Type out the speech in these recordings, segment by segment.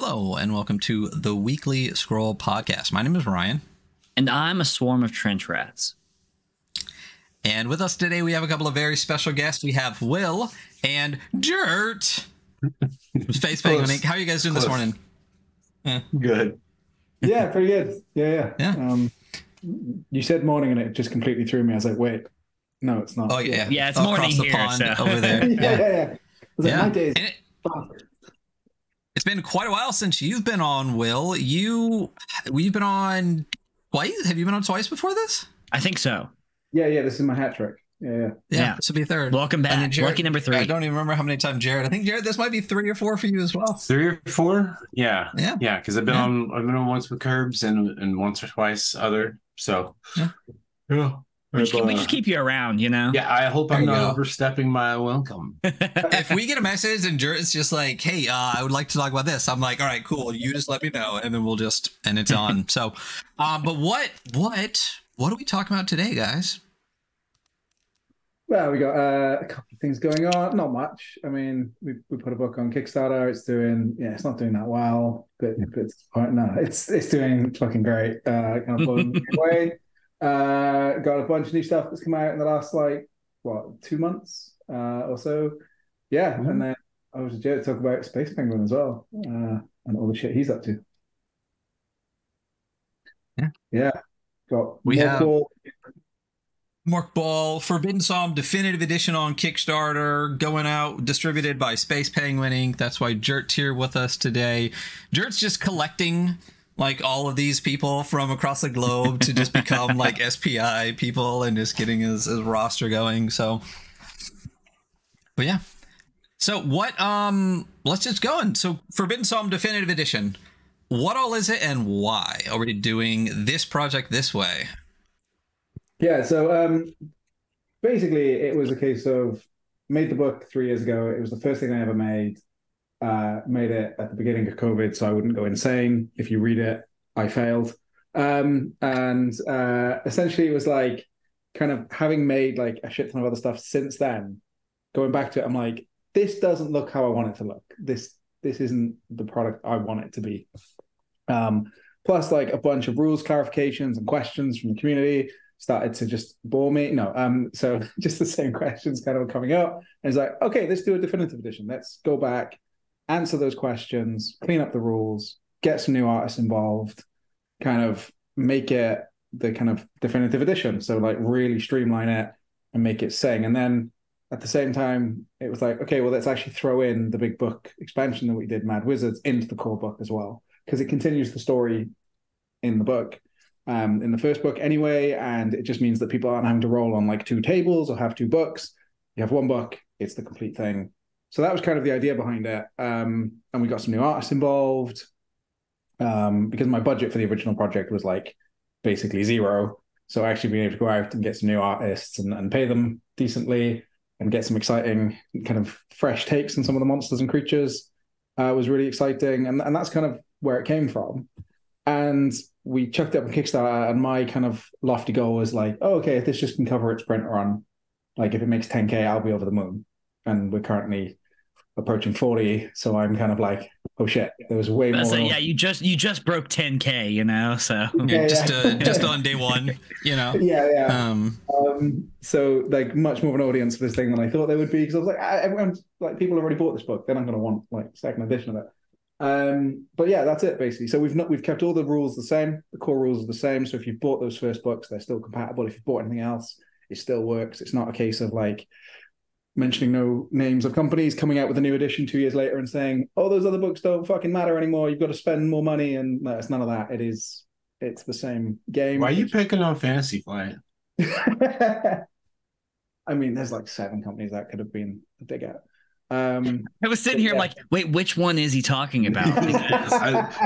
Hello, and welcome to the Weekly Scroll Podcast. My name is Ryan. And I'm a swarm of trench rats. And with us today, we have a couple of very special guests. We have Will and Jarrett. Space Penguin. How are you guys doing this morning? Good. Yeah, pretty good. Yeah. You said morning and it just completely threw me. I was like, wait, no, it's not. Oh, yeah. Yeah, it's morning across the here, pond so. over there. Yeah. I was like, my day is It's been quite a while since you've been on, Will. We've been on twice? Have you been on twice before this? I think so. Yeah, this is my hat trick. Yeah. This will be third. Welcome back. Jarrett, Lucky number 3. I don't even remember how many times Jarrett. I think Jarrett, this might be 3 or 4 for you as well. 3 or 4? Yeah. Because I've been on once with Curbs and once or twice other. So We just keep you around, you know? Yeah, I hope I'm not overstepping my welcome. If we get a message and Jarrett's just like, hey, I would like to talk about this, I'm like, all right, cool. You just let me know, and then and it's on. So, but what are we talking about today, guys? Well, we got a couple of things going on. Not much. I mean, we put a book on Kickstarter. It's not doing that well, but it's doing fucking great. Kind of blowing me away. Got a bunch of new stuff that's come out in the last 2 months or so. Yeah, and then I was just to talk about Space Penguin as well and all the shit he's up to. Yeah. We have Mörk Borg, Forbidden Psalm Definitive Edition on Kickstarter, going out, distributed by Space Penguin Inc. That's why Jarrett's here with us today. Jarrett's just collecting all of these people from across the globe to just become SPI people and just getting his roster going. So, but yeah. So what, let's just go in. So Forbidden Psalm Definitive Edition, what all is it and why are we doing this project this way? Yeah, so basically it was a case of made the book 3 years ago. It was the first thing I ever made. Made it at the beginning of COVID, so I wouldn't go insane. If you read it, I failed. And essentially it was kind of having made a shit ton of other stuff since then, going back to it, I'm like, this doesn't look how I want it to look. This isn't the product I want it to be. Plus a bunch of rules clarifications and questions from the community started to just bore me. So just the same questions kind of coming up. And it's like, okay, let's do a definitive edition. Let's go back, answer those questions, clean up the rules, get some new artists involved, kind of make it the kind of definitive edition. So really streamline it and make it sing. And then at the same time, it was okay, well, let's actually throw in the big book expansion that we did, Mad Wizards, into the core book as well, because it continues the story in the book. In the first book anyway, and it just means that people aren't having to roll on 2 tables or have 2 books. You have 1 book, it's the complete thing. So that was kind of the idea behind it. And we got some new artists involved because my budget for the original project was basically 0. So actually being able to go out and get some new artists and pay them decently and get some exciting kind of fresh takes on some of the monsters and creatures was really exciting. And that's kind of where it came from. And we chucked it up on Kickstarter, and my kind of lofty goal was okay, if this just can cover its print run, if it makes 10K, I'll be over the moon. And we're currently approaching 40, so I'm kind of oh shit, there was way more. Yeah, you just broke 10K, so just on day 1, Yeah. So much more of an audience for this thing than I thought there would be, because I was everyone's people already bought this book, they're not going to want second edition of it. But yeah, that's it basically. So we've kept all the rules the same. The core rules are the same. So if you've bought those first books, they're still compatible. If you've bought anything else, it still works. It's not a case of mentioning no names of companies coming out with a new edition 2 years later and saying, oh, those other books don't fucking matter anymore. You've got to spend more money. And no, it's none of that. It's the same game. Why are you picking on Fantasy Flight? I mean, there's 7 companies that could have been a dig at. I was sitting here wait, which one is he talking about?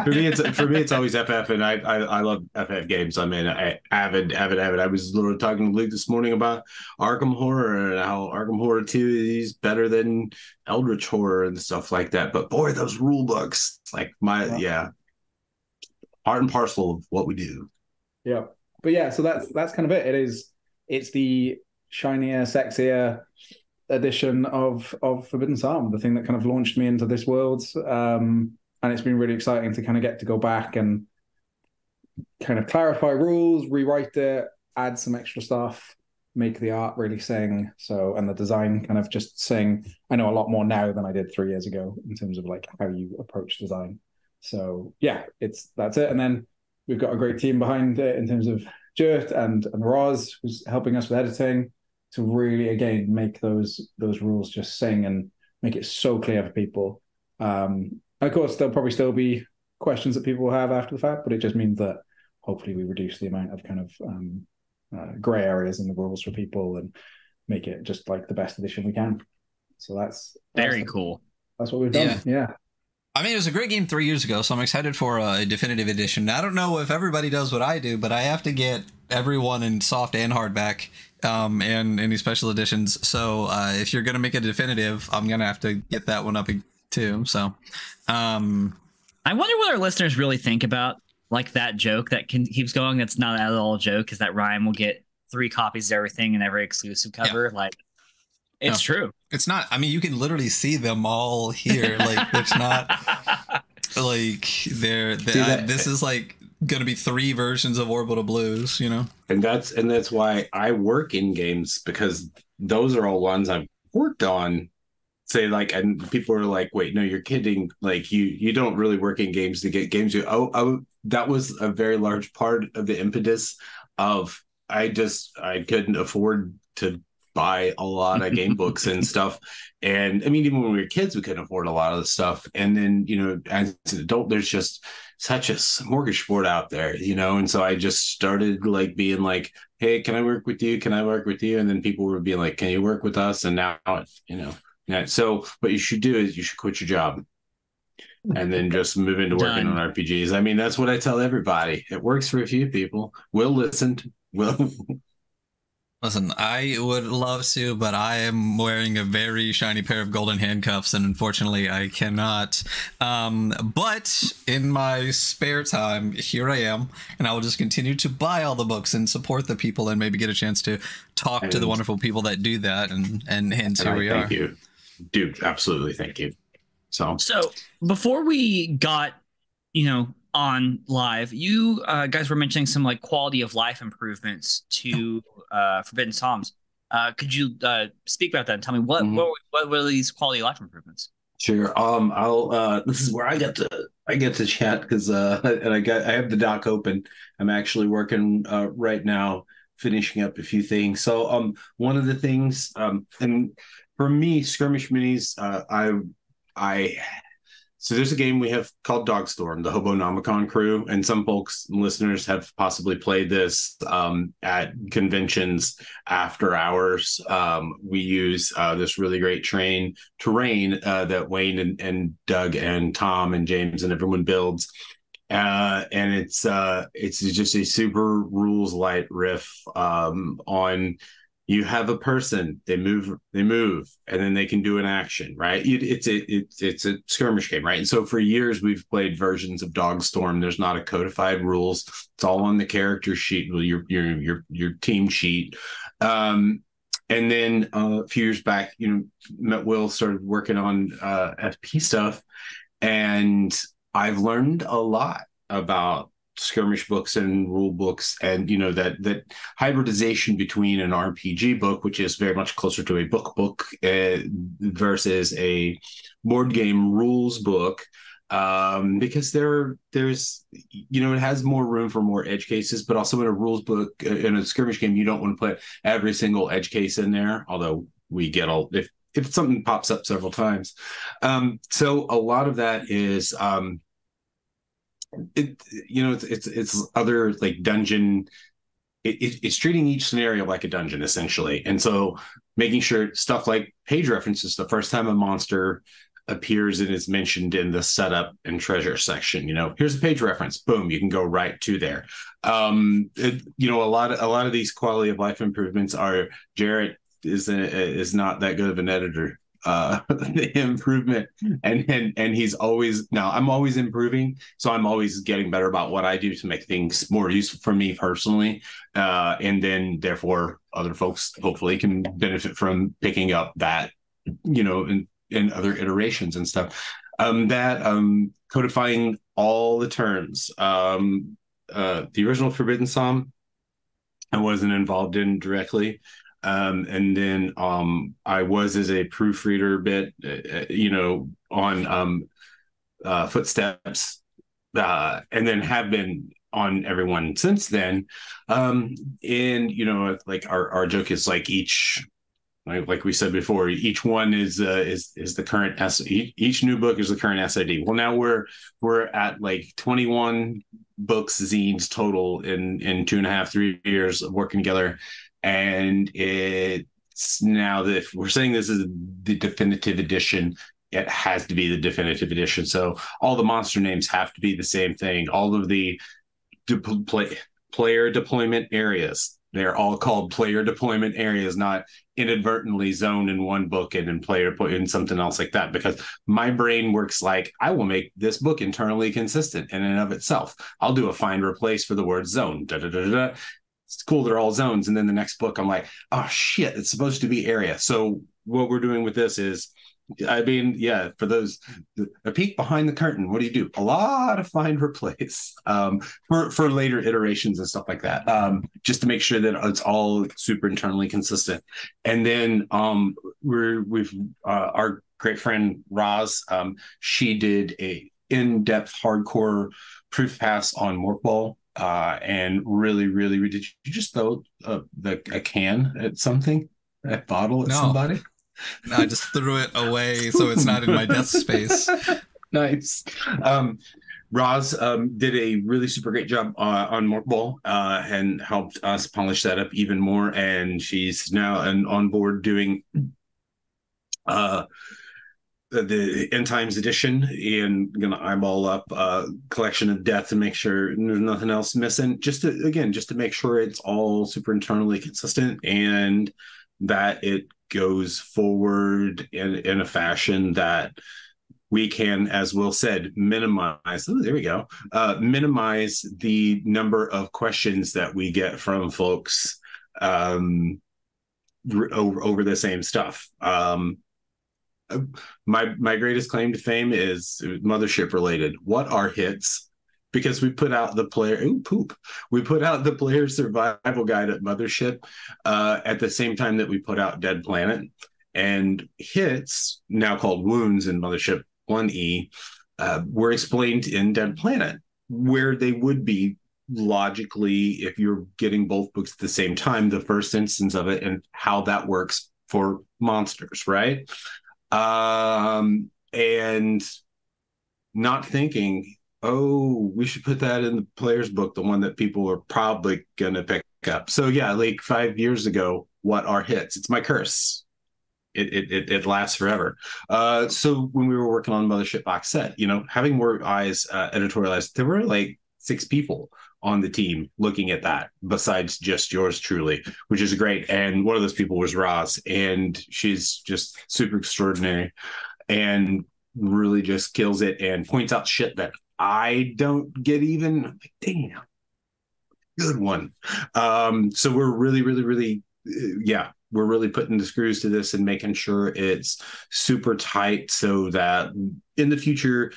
For me, it's always FF, and I love FF games. I mean, avid. I was literally talking to Luke this morning about Arkham Horror and how Arkham Horror 2 is better than Eldritch Horror and stuff like that. But boy, those rule books, part and parcel of what we do. Yeah, but yeah, so that's kind of it. It's the shinier, sexier edition of Forbidden Psalm, the thing that kind of launched me into this world. and it's been really exciting to kind of get to go back and kind of clarify rules, rewrite it, add some extra stuff, make the art really sing. So, and the design kind of just sing. I know a lot more now than I did 3 years ago in terms of like how you approach design. So yeah, that's it. And then we've got a great team behind it in terms of Jarrett and Roz, who's helping us with editing to really, again, make those rules just sing and make it so clear for people. And of course, there'll probably still be questions that people will have after the fact, but it just means that hopefully we reduce the amount of kind of gray areas in the rules for people and make it just like the best edition we can. So that's very cool. That's what we've done. Yeah. I mean, it was a great game 3 years ago, so I'm excited for a definitive edition. I don't know if everybody does what I do, but I have to get everyone in soft and hardback and any special editions. So if you're going to make a definitive, I'm going to have to get that one up too. So I wonder what our listeners really think about like that joke that keeps going. That's not at all a joke, is that Ryan will get 3 copies of everything in every exclusive cover. Yeah. Like, it's true. It's not. I mean, you can literally see them all here. Like, it's not like this is like going to be 3 versions of Orbital Blues, you know? And that's why I work in games, because those are all ones I've worked on. Say like, and people are like, wait, no, you're kidding. Like you don't really work in games to get games. That was a very large part of the impetus of, I couldn't afford to buy a lot of game books and stuff. And I mean, even when we were kids, we couldn't afford a lot of the stuff. And then, you know, as an adult, there's just such a smorgasbord out there, you know? And so I just started like being like, hey, can I work with you? Can I work with you? And then people were being like, can you work with us? And now, you know, yeah. So what you should do is you should quit your job and then just move into working on RPGs. I mean, that's what I tell everybody. It works for a few people. We'll listen. Listen, I would love to, but I am wearing a very shiny pair of golden handcuffs, and unfortunately I cannot. But in my spare time, here I am, and I will just continue to buy all the books and support the people and maybe get a chance to talk to the wonderful people that do that, and hence here we are. Thank you. Dude, absolutely. Thank you. So before we got, on live, you guys were mentioning some like quality of life improvements to Forbidden Psalms. Could you speak about that and tell me what were these quality of life improvements? Sure. I'll this is where I get to chat because and I have the doc open. I'm actually working right now, finishing up a few things. So one of the things and for me, skirmish minis, so there's a game we have called Dogstorm, the Hobonomicon crew, and some folks, listeners, have possibly played this at conventions after hours. We use this really great terrain that Wayne and Doug and Tom and James and everyone builds. And it's just a super rules light riff on. You have a person, they move, and then they can do an action, right? It's a skirmish game, right? And so for years we've played versions of Dogstorm. There's not a codified rules. It's all on the character sheet, your team sheet. And then a few years back, met Will, started working on FP stuff, and I've learned a lot about skirmish books and rule books, and that hybridization between an RPG book, which is very much closer to a book versus a board game rules book, because there's it has more room for more edge cases, but also in a rules book, in a skirmish game, you don't want to put every single edge case in there, although we get if something pops up several times. So a lot of that is it's other like dungeon. It's treating each scenario like a dungeon essentially, and so making sure stuff like page references. The first time a monster appears and is mentioned in the setup and treasure section, here's a page reference. Boom, you can go right to there. A lot of these quality of life improvements are Jarrett is not that good of an editor. The improvement and he's always, now I'm always improving, so I'm always getting better about what I do to make things more useful for me personally, and then therefore other folks hopefully can benefit from picking up that in other iterations and stuff. codifying all the terms. The original Forbidden Psalm, I wasn't involved in directly. And then I was as a proofreader bit, on Footsteps, and then have been on everyone since then. And like our joke is like like we said before, each one is the current each new book is the current SID. Well, now we're at like 21 books, zines total in 2.5-3 years of working together, and it's now that we're saying this is the definitive edition. It has to be the definitive edition. So all the monster names have to be the same thing. All of the player deployment areas, they're all called player deployment areas, not inadvertently zoned in one book and then player put in something else like that, because my brain works like, I will make this book internally consistent in and of itself. I'll do a find replace for the word zone. It's cool, they're all zones. And then the next book, I'm like, oh shit, it's supposed to be area. So what we're doing with this is, for those, a peek behind the curtain, what do you do? A lot of find replace for later iterations and stuff like that, just to make sure that it's all super internally consistent. And then we've our great friend Roz, she did a in-depth hardcore proof pass on Mörk Borg, and really did you just throw a can at something, a bottle at somebody? No, I just threw it away so it's not in my desk space. Nice. Roz did a really super great job on Mörk Borg, and helped us polish that up even more. And she's now on board doing the End Times edition, and gonna eyeball up Collection of Death to make sure there's nothing else missing. Just to make sure it's all super internally consistent and that it goes forward in a fashion that we can, as Will said, minimize. Oh, there we go. Minimize the number of questions that we get from folks over the same stuff. My greatest claim to fame is Mothership related. What are hits? Because we put out the player survival guide at Mothership at the same time that we put out Dead Planet, and hits, now called wounds in Mothership 1E, were explained in Dead Planet, where they would be logically if you're getting both books at the same time, the first instance of it, and how that works for monsters, right? And not thinking, oh, we should put that in the player's book, the one that people are probably going to pick up. So yeah, like 5 years ago, what are hits? It's my curse. It lasts forever. So when we were working on Mothership box set, having more eyes editorialized, there were like 6 people on the team looking at that besides just yours truly, which is great. And one of those people was Roz, and she's just super extraordinary and really just kills it and points out shit that I don't get even. Damn, good one. So we're really we're really putting the screws to this and making sure it's super tight, so that in the future,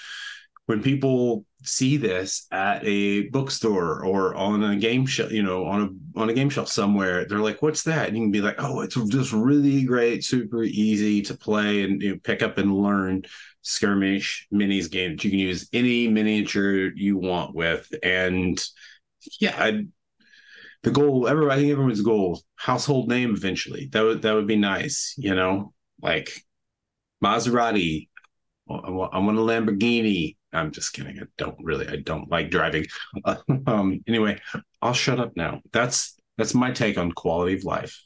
when people see this at a bookstore or on a game shelf, on a game shelf somewhere, they're like, "What's that?" And you can be like, "Oh, it's just really great, super easy to play and pick up and learn skirmish minis game that you can use any miniature you want with." And yeah, the goal, I think everyone's goal, household name eventually. That would be nice, like Maserati. I want a Lamborghini. I'm just kidding. I don't like driving. Anyway, I'll shut up now. That's my take on quality of life.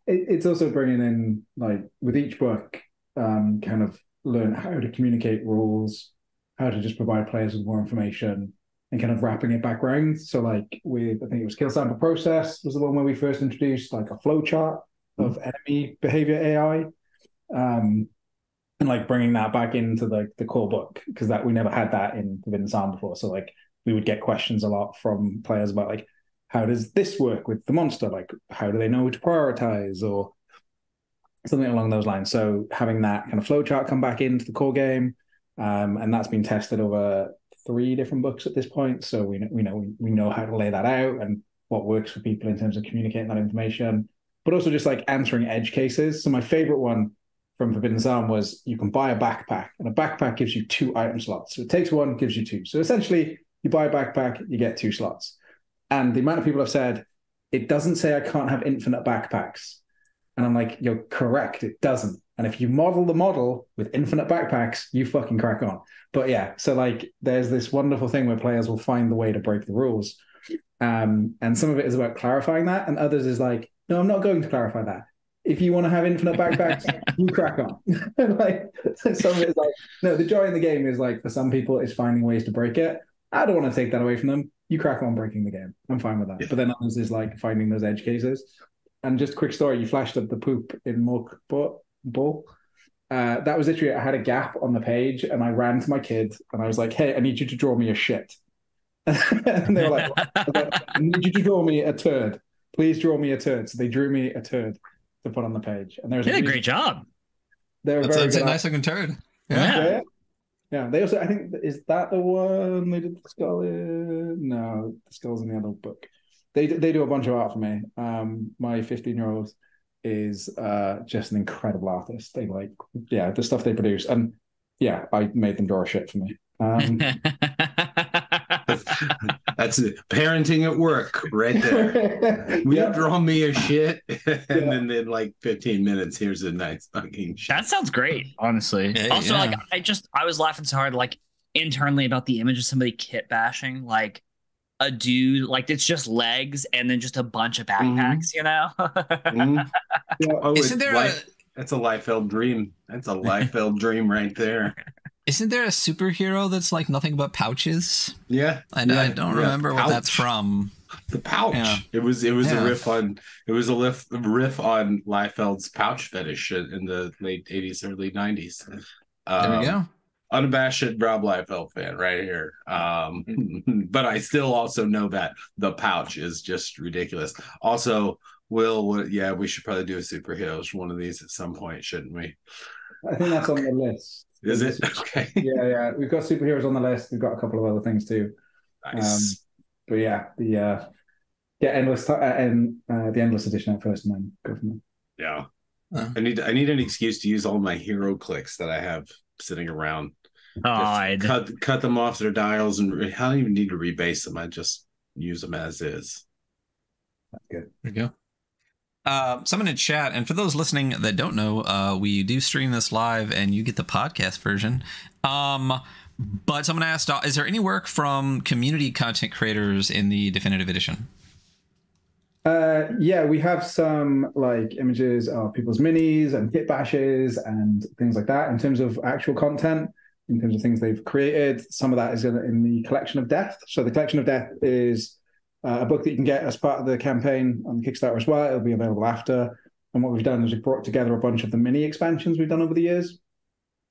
It's also bringing in, like, with each book, kind of learn how to communicate rules, how to just provide players with more information, and kind of wrapping it back around. So like I think it was Kill Sample Process was the one where we first introduced like a flow chart of enemy behavior AI. And like bringing that back into the core book, because that we never had that in Forbidden Psalm before. So like we would get questions a lot from players about like, how does this work with the monster? Like, how do they know to prioritize or something along those lines? So having that kind of flowchart come back into the core game, and that's been tested over 3 different books at this point. So we know how to lay that out and what works for people in terms of communicating that information, but also just like answering edge cases. So my favorite one from Forbidden Psalm was you can buy a backpack, and a backpack gives you 2 item slots. So it takes 1, gives you 2. So essentially, you buy a backpack, you get 2 slots. And the amount of people have said, it doesn't say I can't have infinite backpacks. And I'm like, you're correct, it doesn't. And if you model the model with infinite backpacks, you fucking crack on. But yeah, so like there's this wonderful thing where players will find the way to break the rules. And some of it is about clarifying that, and others is like, no, I'm not going to clarify that. If you want to have infinite backpacks, you crack on. Like some of it is like, no, the joy in the game is like for some people it's finding ways to break it. I don't want to take that away from them. You crack on breaking the game. I'm fine with that. Yeah. But then others is like finding those edge cases. And just a quick story, you flashed up the poop in Mörk Borg. That was literally, I had a gap on the page and I ran to my kid and I was like, hey, I need you to draw me a shit. And they were like, I need you to draw me a turd. Please draw me a turd. So they drew me a turd to put on the page. And there was a great job. They were very good. A nice looking turd. Yeah. Yeah. They also, I think, is that the one they did the skull in? No, the skull's in the other book. They do a bunch of art for me. My 15-year-old is just an incredible artist. They like, yeah, the stuff they produce. And yeah, I made them draw a shit for me. That's it. Parenting at work right there. Will you draw me a shit? And then in like 15 minutes, here's a nice fucking shit. That sounds great, honestly. Yeah, also, like I was laughing so hard, like internally about the image of somebody kit bashing, like a dude, like it's just legs and then just a bunch of backpacks, you know? Isn't there that's a Liefeld dream. That's a Liefeld dream right there. Isn't there a superhero that's like nothing but pouches? Yeah, I don't remember what that's from. The pouch. Yeah. It was a riff on Liefeld's pouch fetish in the late 80s, early 90s. There we go. Unabashed Rob Liefeld fan right here. But I still also know that the pouch is just ridiculous. Also, we should probably do a superheroes one of these at some point, shouldn't we? I think that's on the list. Is it? Okay. Yeah. We've got superheroes on the list. We've got a couple of other things too. Nice. But yeah, the endless and the endless edition at first, and then go from there. Yeah. I need an excuse to use all my hero clicks that I have sitting around. Cut them off their dials, and I don't even need to rebase them. I just use them as is. That's good. There you go. Someone in chat, and for those listening that don't know, we do stream this live and you get the podcast version. But someone asked, is there any work from community content creators in the definitive edition? Yeah, we have some like images of people's minis and kit bashes and things like that in terms of actual content, in terms of things they've created. Some of that is in the Collection of Death. So the Collection of Death is a book that you can get as part of the campaign on Kickstarter as well. It'll be available after. And what we've done is we've brought together a bunch of the mini expansions we've done over the years.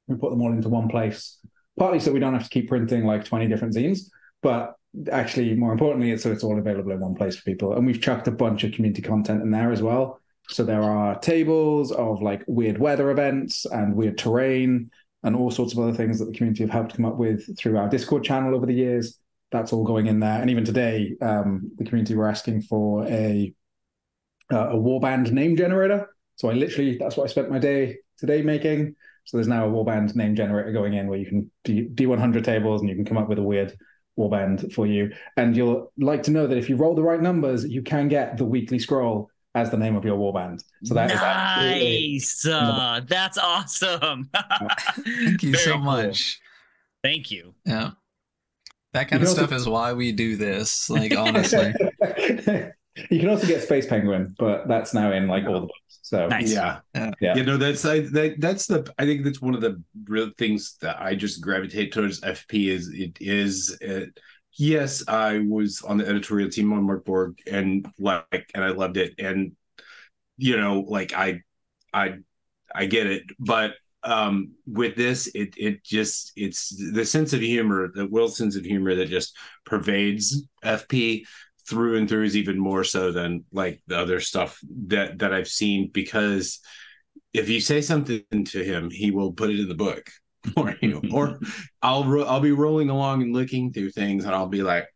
We put them all into one place, partly so we don't have to keep printing like 20 different zines, but actually more importantly, it's all available in one place for people. And we've chucked a bunch of community content in there as well. So there are tables of like weird weather events and weird terrain and all sorts of other things that the community have helped come up with through our Discord channel over the years. That's all going in there. And even today, the community were asking for a warband name generator. So that's what I spent my day today making. So there's now a warband name generator going in where you can do 100 tables and you can come up with a weird warband for you. And you'll like to know that if you roll the right numbers, you can get the weekly scroll as the name of your warband. So that nice. That's awesome. Thank you so much. Thank you. Yeah. That kind of stuff is why we do this, like, honestly. You can also get Space Penguin, but that's now in like all the books. So nice. Yeah. You know, I think that's one of the real things that I just gravitate towards FP yes, I was on the editorial team on Mörk Borg and I loved it. And, you know, like I get it, but with this, it's the sense of humor, the Will's sense of humor that just pervades FP through and through is even more so than like the other stuff that I've seen, because if you say something to him, he will put it in the book. or I'll be rolling along and looking through things, and I'll be like,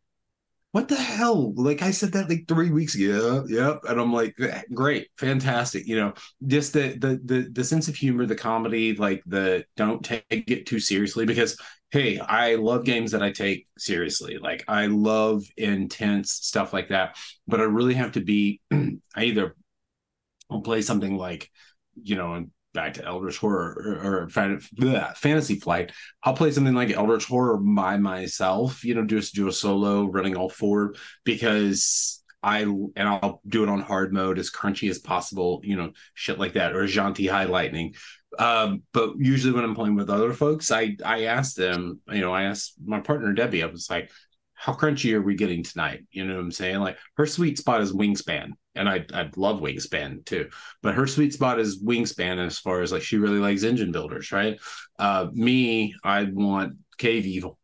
what the hell? Like, I said that like 3 weeks ago. Yep. And I'm like, great, fantastic. Just the sense of humor, the comedy, like the don't take it too seriously, because hey, I love games that I take seriously. Like, I love intense stuff like that. But I really have to be I'll play something like, back to Eldritch Horror or Fantasy Flight. I'll play something like Eldritch Horror by myself, just do a solo running all four, because I'll do it on hard mode, as crunchy as possible, shit like that, or Janti High Lightning. But usually when I'm playing with other folks, I ask them, I asked my partner Debbie, I was like, how crunchy are we getting tonight? You know what I'm saying? Like, her sweet spot is Wingspan. And I love Wingspan too. But her sweet spot is Wingspan, as far as like, she really likes engine builders, right? Me, I want Cave Evil.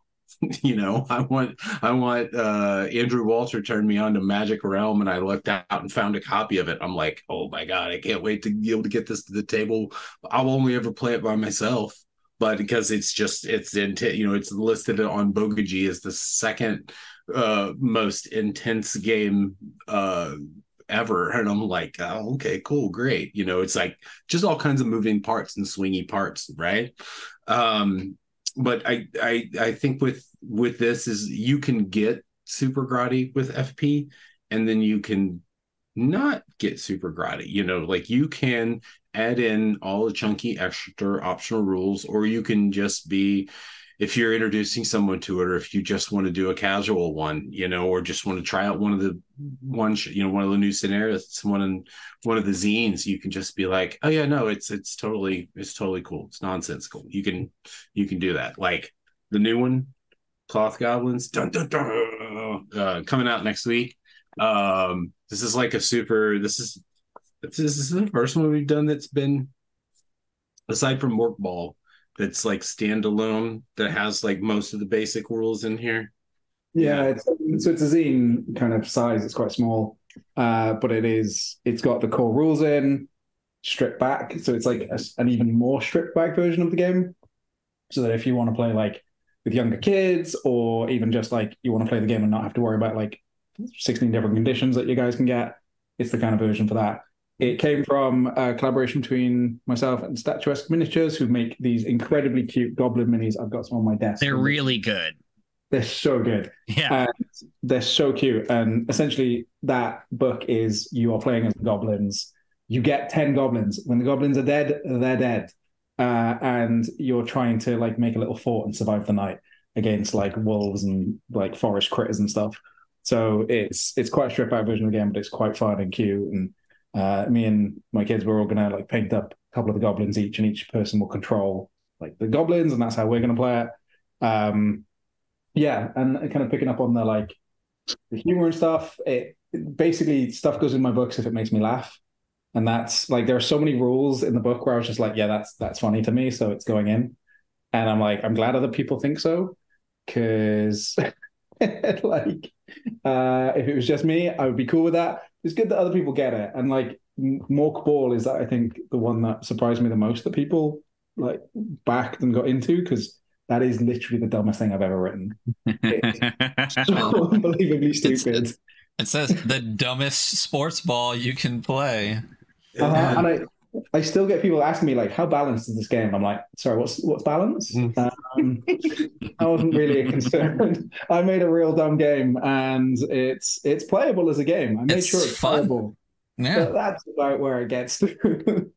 I want Andrew Walter turned me on to Magic Realm, and I looked out and found a copy of it. I'm like, oh my God, I can't wait to be able to get this to the table. I'll only ever play it by myself. But because it's listed on Bogaji as the second most intense game ever, and I'm like, oh, okay, cool, great. It's like just all kinds of moving parts and swingy parts, right? But I think with this is, you can get super grotty with FP, and then you can not get super grotty. Like, you can add in all the chunky extra optional rules, or you can just be, if you're introducing someone to it, or if you just want to do a casual one, or just want to try out one of the new scenarios, one of the zines, you can just be like, oh yeah, no, it's totally cool, it's nonsensical. You can do that. Like the new one, Cloth Goblins, dun, dun, dun, coming out next week. This is like this is the first one we've done that's been, aside from Mörk Borg, that's like standalone, that has like most of the basic rules in here. Yeah. It's a zine kind of size. It's quite small, but it's got the core rules in, stripped back. So it's like an even more stripped back version of the game. So that if you want to play like with younger kids, or even just like you want to play the game and not have to worry about like 16 different conditions that you guys can get, it's the kind of version for that. It came from a collaboration between myself and Statuesque Miniatures, who make these incredibly cute goblin minis. I've got some on my desk. They're really good. They're so good. Yeah. They're so cute. And essentially that book is, you are playing as the goblins. You get 10 goblins. When the goblins are dead, they're dead. And you're trying to like make a little fort and survive the night against like wolves and like forest critters and stuff. So it's quite a stripped back version of the game, but it's quite fun and cute. And me and my kids were all gonna like paint up a couple of the goblins each, and each person will control like the goblins, and that's how we're gonna play it. Yeah, and kind of picking up on the humor and stuff. It basically, stuff goes in my books if it makes me laugh, and that's like, there are so many rules in the book where I was just like, yeah, that's funny to me, so it's going in, and I'm like, I'm glad other people think so, because like if it was just me, I would be cool with that. It's good that other people get it. And like Mörk Borg is, I think, the one that surprised me the most that people like backed and got into, because that is literally the dumbest thing I've ever written. It's so unbelievably stupid. It says the dumbest sports ball you can play. And I still get people asking me like, how balanced is this game? I'm like, sorry, what's balance? I wasn't really a concern. I made a real dumb game, and it's playable as a game. I made sure it's fun. playable. Yeah, but that's about where it gets to.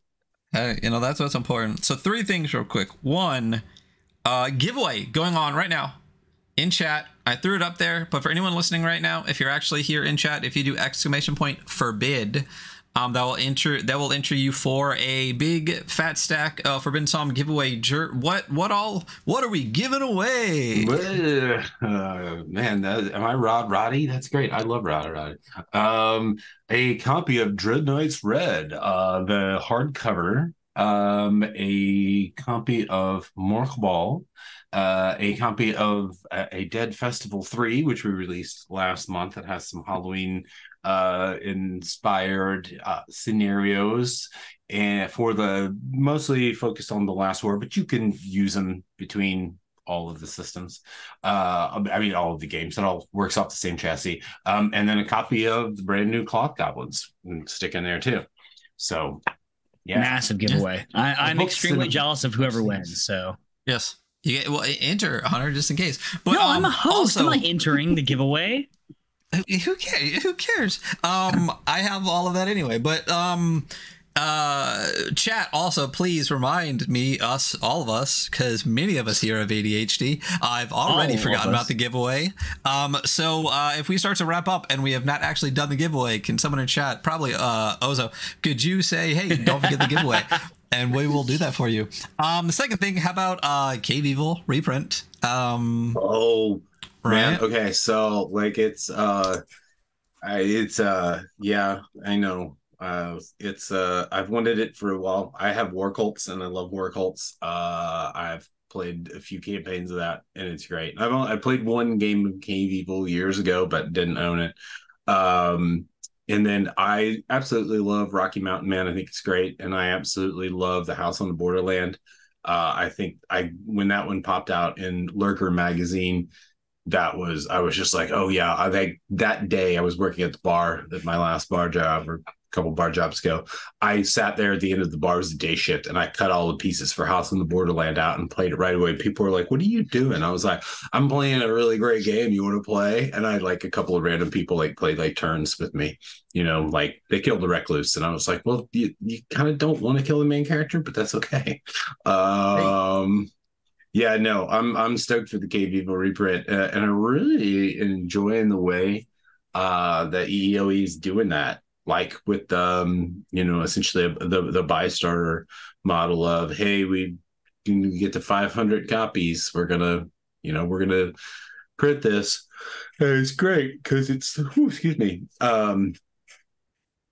Hey, that's what's important. So 3 things real quick. 1, giveaway going on right now in chat. I threw it up there, but for anyone listening right now, if you're actually here in chat, if you do !forbid, that will enter you for a big fat stack of Forbidden Psalm giveaway. What are we giving away? Man, am I Roddy? That's great. I love Roddy. A copy of Dreadnoughts Red, the hardcover. A copy of Mörk Borg, a copy of a Dead Festival 3, which we released last month. That has some Halloween inspired scenarios, and for the mostly focused on the last war, but you can use them between all of the systems. I mean, all of the games. It all works off the same chassis. And then a copy of the brand new Cloth Goblins and stick in there too. So, yeah, massive giveaway. I'm extremely jealous of whoever wins. So yes, you get enter Hunter just in case. But no, I'm a host. Also, am I entering the giveaway? Who cares? Who cares? I have all of that anyway. But chat also, please remind me, all of us, because many of us here have ADHD. I've already forgotten about the giveaway. So if we start to wrap up and we have not actually done the giveaway, can someone in chat, probably Ozo, could you say, hey, don't forget the giveaway? And we will do that for you. The second thing, how about 𝗙𝗡𝗏𝗏 reprint? Man, okay, so like yeah, I know. I've wanted it for a while. I have War Cults and I love War Cults. I've played a few campaigns of that and it's great. I played one game of 𝗙𝗡𝗏𝗏 years ago, but didn't own it. And then I absolutely love Rocky Mountain Man. I think it's great, and I absolutely love the House on the Borderland. I think when that one popped out in Lurker magazine, I was just like, oh yeah. That day I was working at the bar at my last bar job, or a couple bar jobs ago. I sat there at the end of the bar. It was a day shift, and I cut all the pieces for House on the Borderland out and played it right away. People were like, what are you doing? I was like, I'm playing a really great game. You want to play? And I had like a couple of random people like played like turns with me, like they killed the Recluse, and I was like, well, you kind of don't want to kill the main character, but that's okay. Yeah, no, I'm stoked for the 𝗙𝗏𝗏 reprint, and I'm really enjoying the way that EOE is doing that, like with essentially the buy starter model of, hey, we can get to 500 copies. We're gonna print this. And it's great because it's excuse me,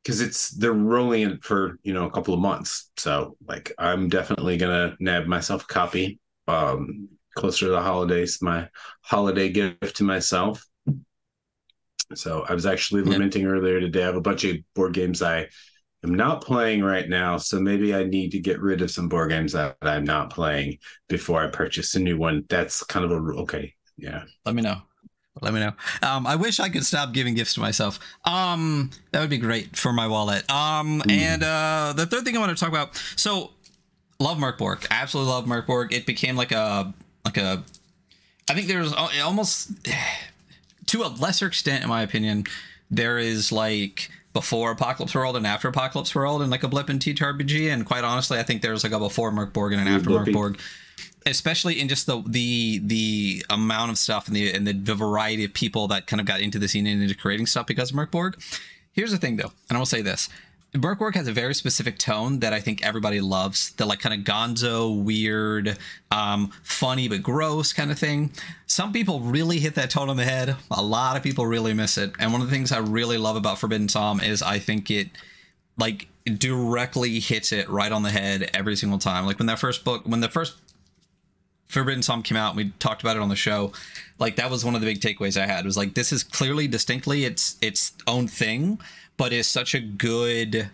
because they're rolling it for a couple of months. So like I'm definitely gonna nab myself a copy. Closer to the holidays, my holiday gift to myself. So I was actually lamenting earlier today. I have a bunch of board games I am not playing right now, so maybe I need to get rid of some board games that I'm not playing before I purchase a new one. That's kind of okay. Yeah. Let me know. I wish I could stop giving gifts to myself. That would be great for my wallet. And the third thing I want to talk about. So. Love Mörk Borg. Absolutely love Mörk Borg. It became like a I think there's almost, to a lesser extent, in my opinion, there is like before Apocalypse World and after Apocalypse World and like a blip in TTRPG. And quite honestly, I think there's like a before Mörk Borg and an after Mörk Borg, especially in just the amount of stuff and the variety of people that kind of got into the scene and into creating stuff because of Mörk Borg. Here's the thing though, and I will say this. Mörk Borg has a very specific tone that I think everybody loves. The like kind of gonzo, weird, funny but gross kind of thing. Some people really hit that tone on the head. A lot of people really miss it. And one of the things I really love about Forbidden Psalm is I think it like directly hits it right on the head every single time. Like when the first Forbidden Psalm came out, and we talked about it on the show. Like that was one of the big takeaways I had. It was like, this is clearly distinctly its own thing, but is such a good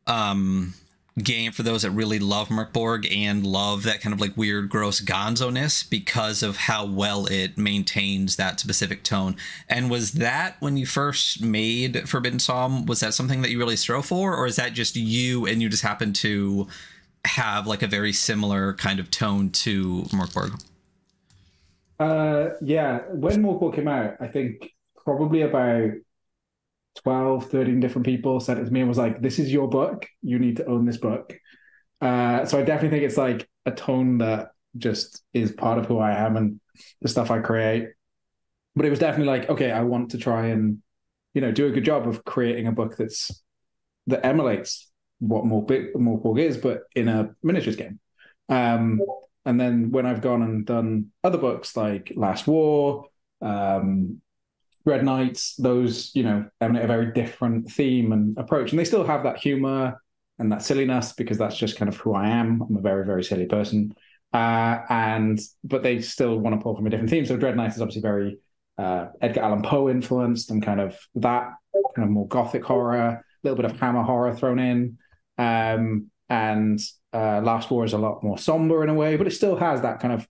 game for those that really love Mörk Borg and love that kind of like weird, gross gonzo-ness because of how well it maintains that specific tone. And was that when you first made Forbidden Psalm, was that something that you really strove for, or is that just you and you just happen to have like a very similar kind of tone to Mörk Borg? Yeah, when Mörk Borg came out, I think probably about 12, 13 different people sent it to me and was like, this is your book. You need to own this book. So I definitely think it's like a tone that just is part of who I am and the stuff I create. But it was definitely like, okay, I want to try and, do a good job of creating a book that emulates what Mörk Borg is, but in a miniatures game. And then when I've gone and done other books like Last War, Red Knights, those, emanate a very different theme and approach. And they still have that humor and that silliness because that's just kind of who I am. I'm a very, very silly person. But they still want to pull from a different theme. So Red Knights is obviously very Edgar Allan Poe influenced and kind of that kind of more gothic horror, a little bit of hammer horror thrown in. And Last War is a lot more somber in a way, but it still has that kind of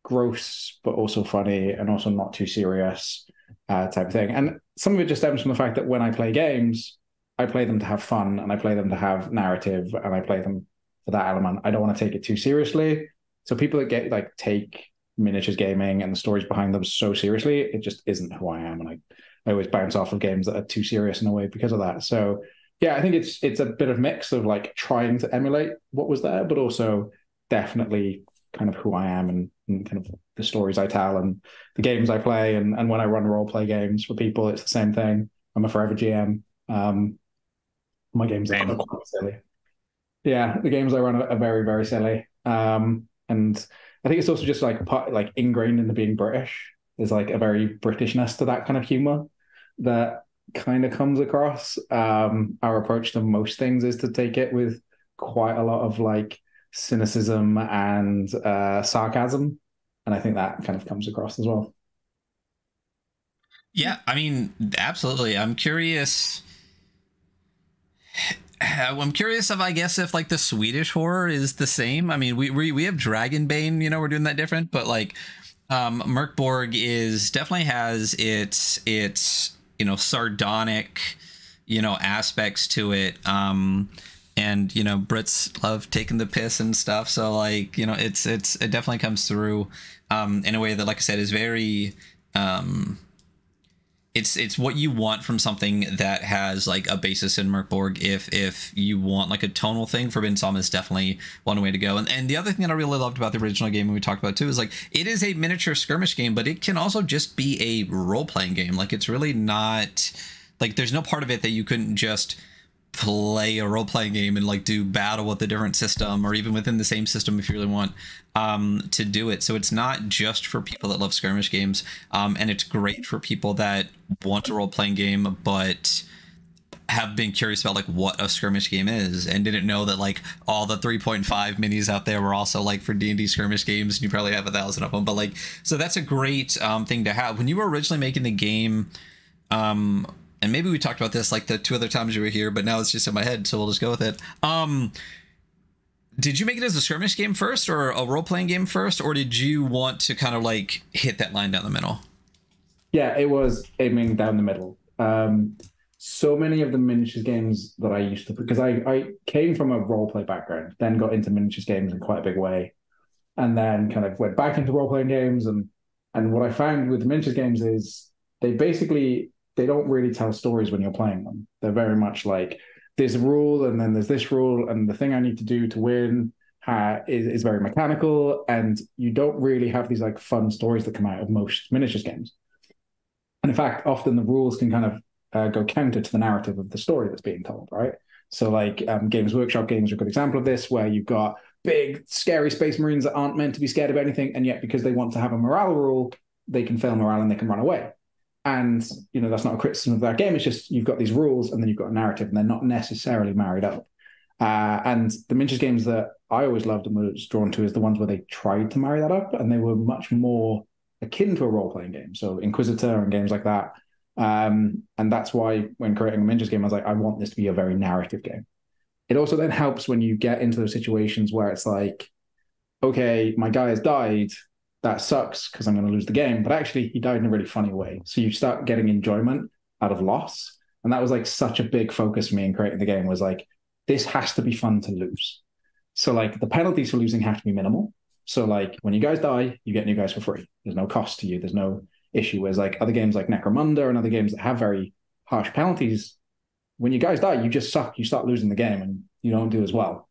gross but also funny and also not too serious type of thing. And some of it just stems from the fact that when I play games, I play them to have fun, and I play them to have narrative, and I play them for that element. I don't want to take it too seriously. So people that take miniatures gaming and the stories behind them so seriously, it just isn't who I am. And I always bounce off of games that are too serious in a way because of that. So yeah, I think it's a bit of mix of like trying to emulate what was there, but also definitely kind of who I am and kind of the stories I tell and the games I play. And when I run role play games for people, it's the same thing. I'm a forever GM. My games are quite silly. Yeah, the games I run are very, very silly. And I think it's also just like ingrained into being British. There's like a very Britishness to that kind of humor that kind of comes across. Our approach to most things is to take it with quite a lot of like cynicism and sarcasm, and I think that kind of comes across as well. Yeah, I mean, absolutely. I'm curious if I guess if like the Swedish horror is the same. I mean, we have Dragonbane, you know, we're doing that different, but like Mörk Borg is definitely has its you know, sardonic, you know, aspects to it. And you know, Brits love taking the piss and stuff, so like, you know, it definitely comes through in a way that, like I said, is very it's what you want from something that has like a basis in Mörk Borg. If you want like a tonal thing, Forbidden Psalm is definitely one way to go. And the other thing that I really loved about the original game, and we talked about too, is like it is a miniature skirmish game, but it can also just be a role-playing game. Like it's really not like there's no part of it that you couldn't just play a role-playing game and like do battle with a different system, or even within the same system if you really want to do it. So it's not just for people that love skirmish games, and it's great for people that want a role-playing game but have been curious about like what a skirmish game is and didn't know that like all the 3.5 minis out there were also like for D&D skirmish games, and you probably have 1,000 of them. But like, so that's a great thing to have. When you were originally making the game, and maybe we talked about this like the 2 other times you were here, but now it's just in my head, so we'll just go with it. Did you make it as a skirmish game first or a role-playing game first, or did you want to kind of like hit that line down the middle? Yeah, it was aiming down the middle. So many of the miniatures games that I used to, because I came from a role-play background, then got into miniatures games in quite a big way, and then kind of went back into role-playing games. And what I found with the miniatures games is they don't really tell stories when you're playing them. They're very much like, there's a rule, and then there's this rule, and the thing I need to do to win is very mechanical, and you don't really have these like fun stories that come out of most miniatures games. And in fact, often the rules can kind of go counter to the narrative of the story that's being told, right? So like Games Workshop games are a good example of this, where you've got big, scary space marines that aren't meant to be scared of anything, and yet because they want to have a morale rule, they can fail morale and they can run away. And, you know, that's not a criticism of that game. It's just you've got these rules and then you've got a narrative, and they're not necessarily married up. And the miniatures games that I always loved and was drawn to is the ones where they tried to marry that up, and they were much more akin to a role-playing game. So Inquisitor and games like that. And that's why when creating a miniatures game, I was like, I want this to be a very narrative game. It also then helps when you get into those situations where it's like, okay, my guy has died. That sucks because I'm going to lose the game, but actually he died in a really funny way. So you start getting enjoyment out of loss. And that was like such a big focus for me in creating the game, was like, this has to be fun to lose. So like the penalties for losing have to be minimal. So like when you guys die, you get new guys for free. There's no cost to you. There's no issue. Whereas like other games like Necromunda and other games that have very harsh penalties, when you guys die, you just suck. You start losing the game and you don't do as well.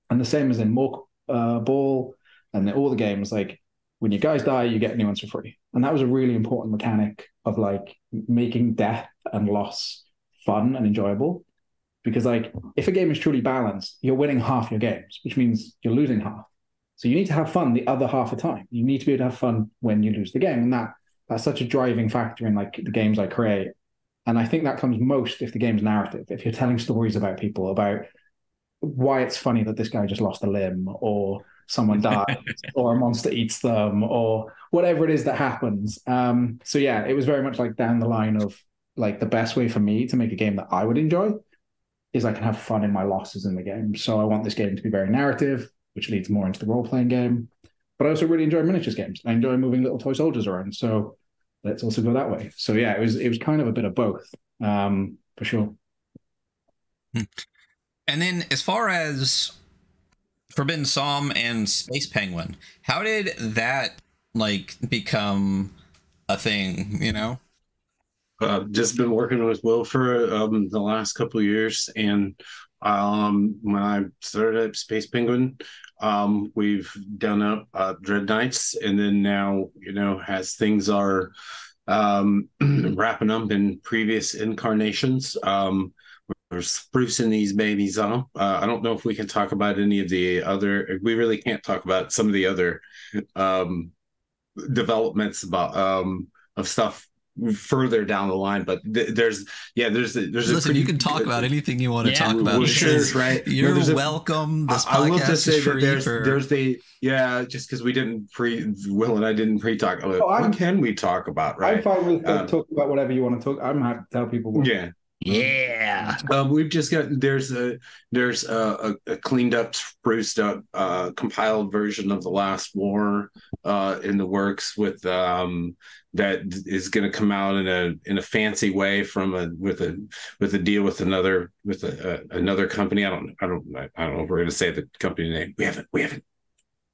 And the same as in Mörk Borg and all the games, like, when you guys die, you get new ones for free. And that was a really important mechanic of like making death and loss fun and enjoyable. Because like if a game is truly balanced, you're winning half your games, which means you're losing half. So you need to have fun the other half of the time. You need to be able to have fun when you lose the game. And that's such a driving factor in like the games I create. And I think that comes most if the game's narrative. If you're telling stories about people, about why it's funny that this guy just lost a limb, or someone dies, or a monster eats them, or whatever it is that happens. So yeah, it was very much like down the line of like the best way for me to make a game that I would enjoy is I can have fun in my losses in the game. So I want this game to be very narrative, which leads more into the role-playing game. But I also really enjoy miniatures games. I enjoy moving little toy soldiers around. So let's also go that way. So yeah, it was kind of a bit of both, for sure. And then as far as Forbidden Psalm and Space Penguin, how did that like become a thing, you know? Just been working with Will for the last couple of years, and when I started at Space Penguin, we've done up Dread Knights, and then now, you know, as things are wrapping up in previous incarnations, we're sprucing these babies up. I don't know if we can talk about any of the other. We really can't talk about some of the other developments about of stuff further down the line, but there's listen, you can talk about anything you want to talk about. Well, sure, right? You're welcome. This I love podcast to say is free. There's the just because we didn't Will and I didn't pre-talk. What can we talk about? Right? I'm fine with talk about whatever you want to talk. I'm happy to tell people what. Yeah. We've just got there's a cleaned up, spruced up, compiled version of The Last War in the works with that is going to come out in a fancy way with a deal with another company. I don't know if we're going to say the company name. We haven't.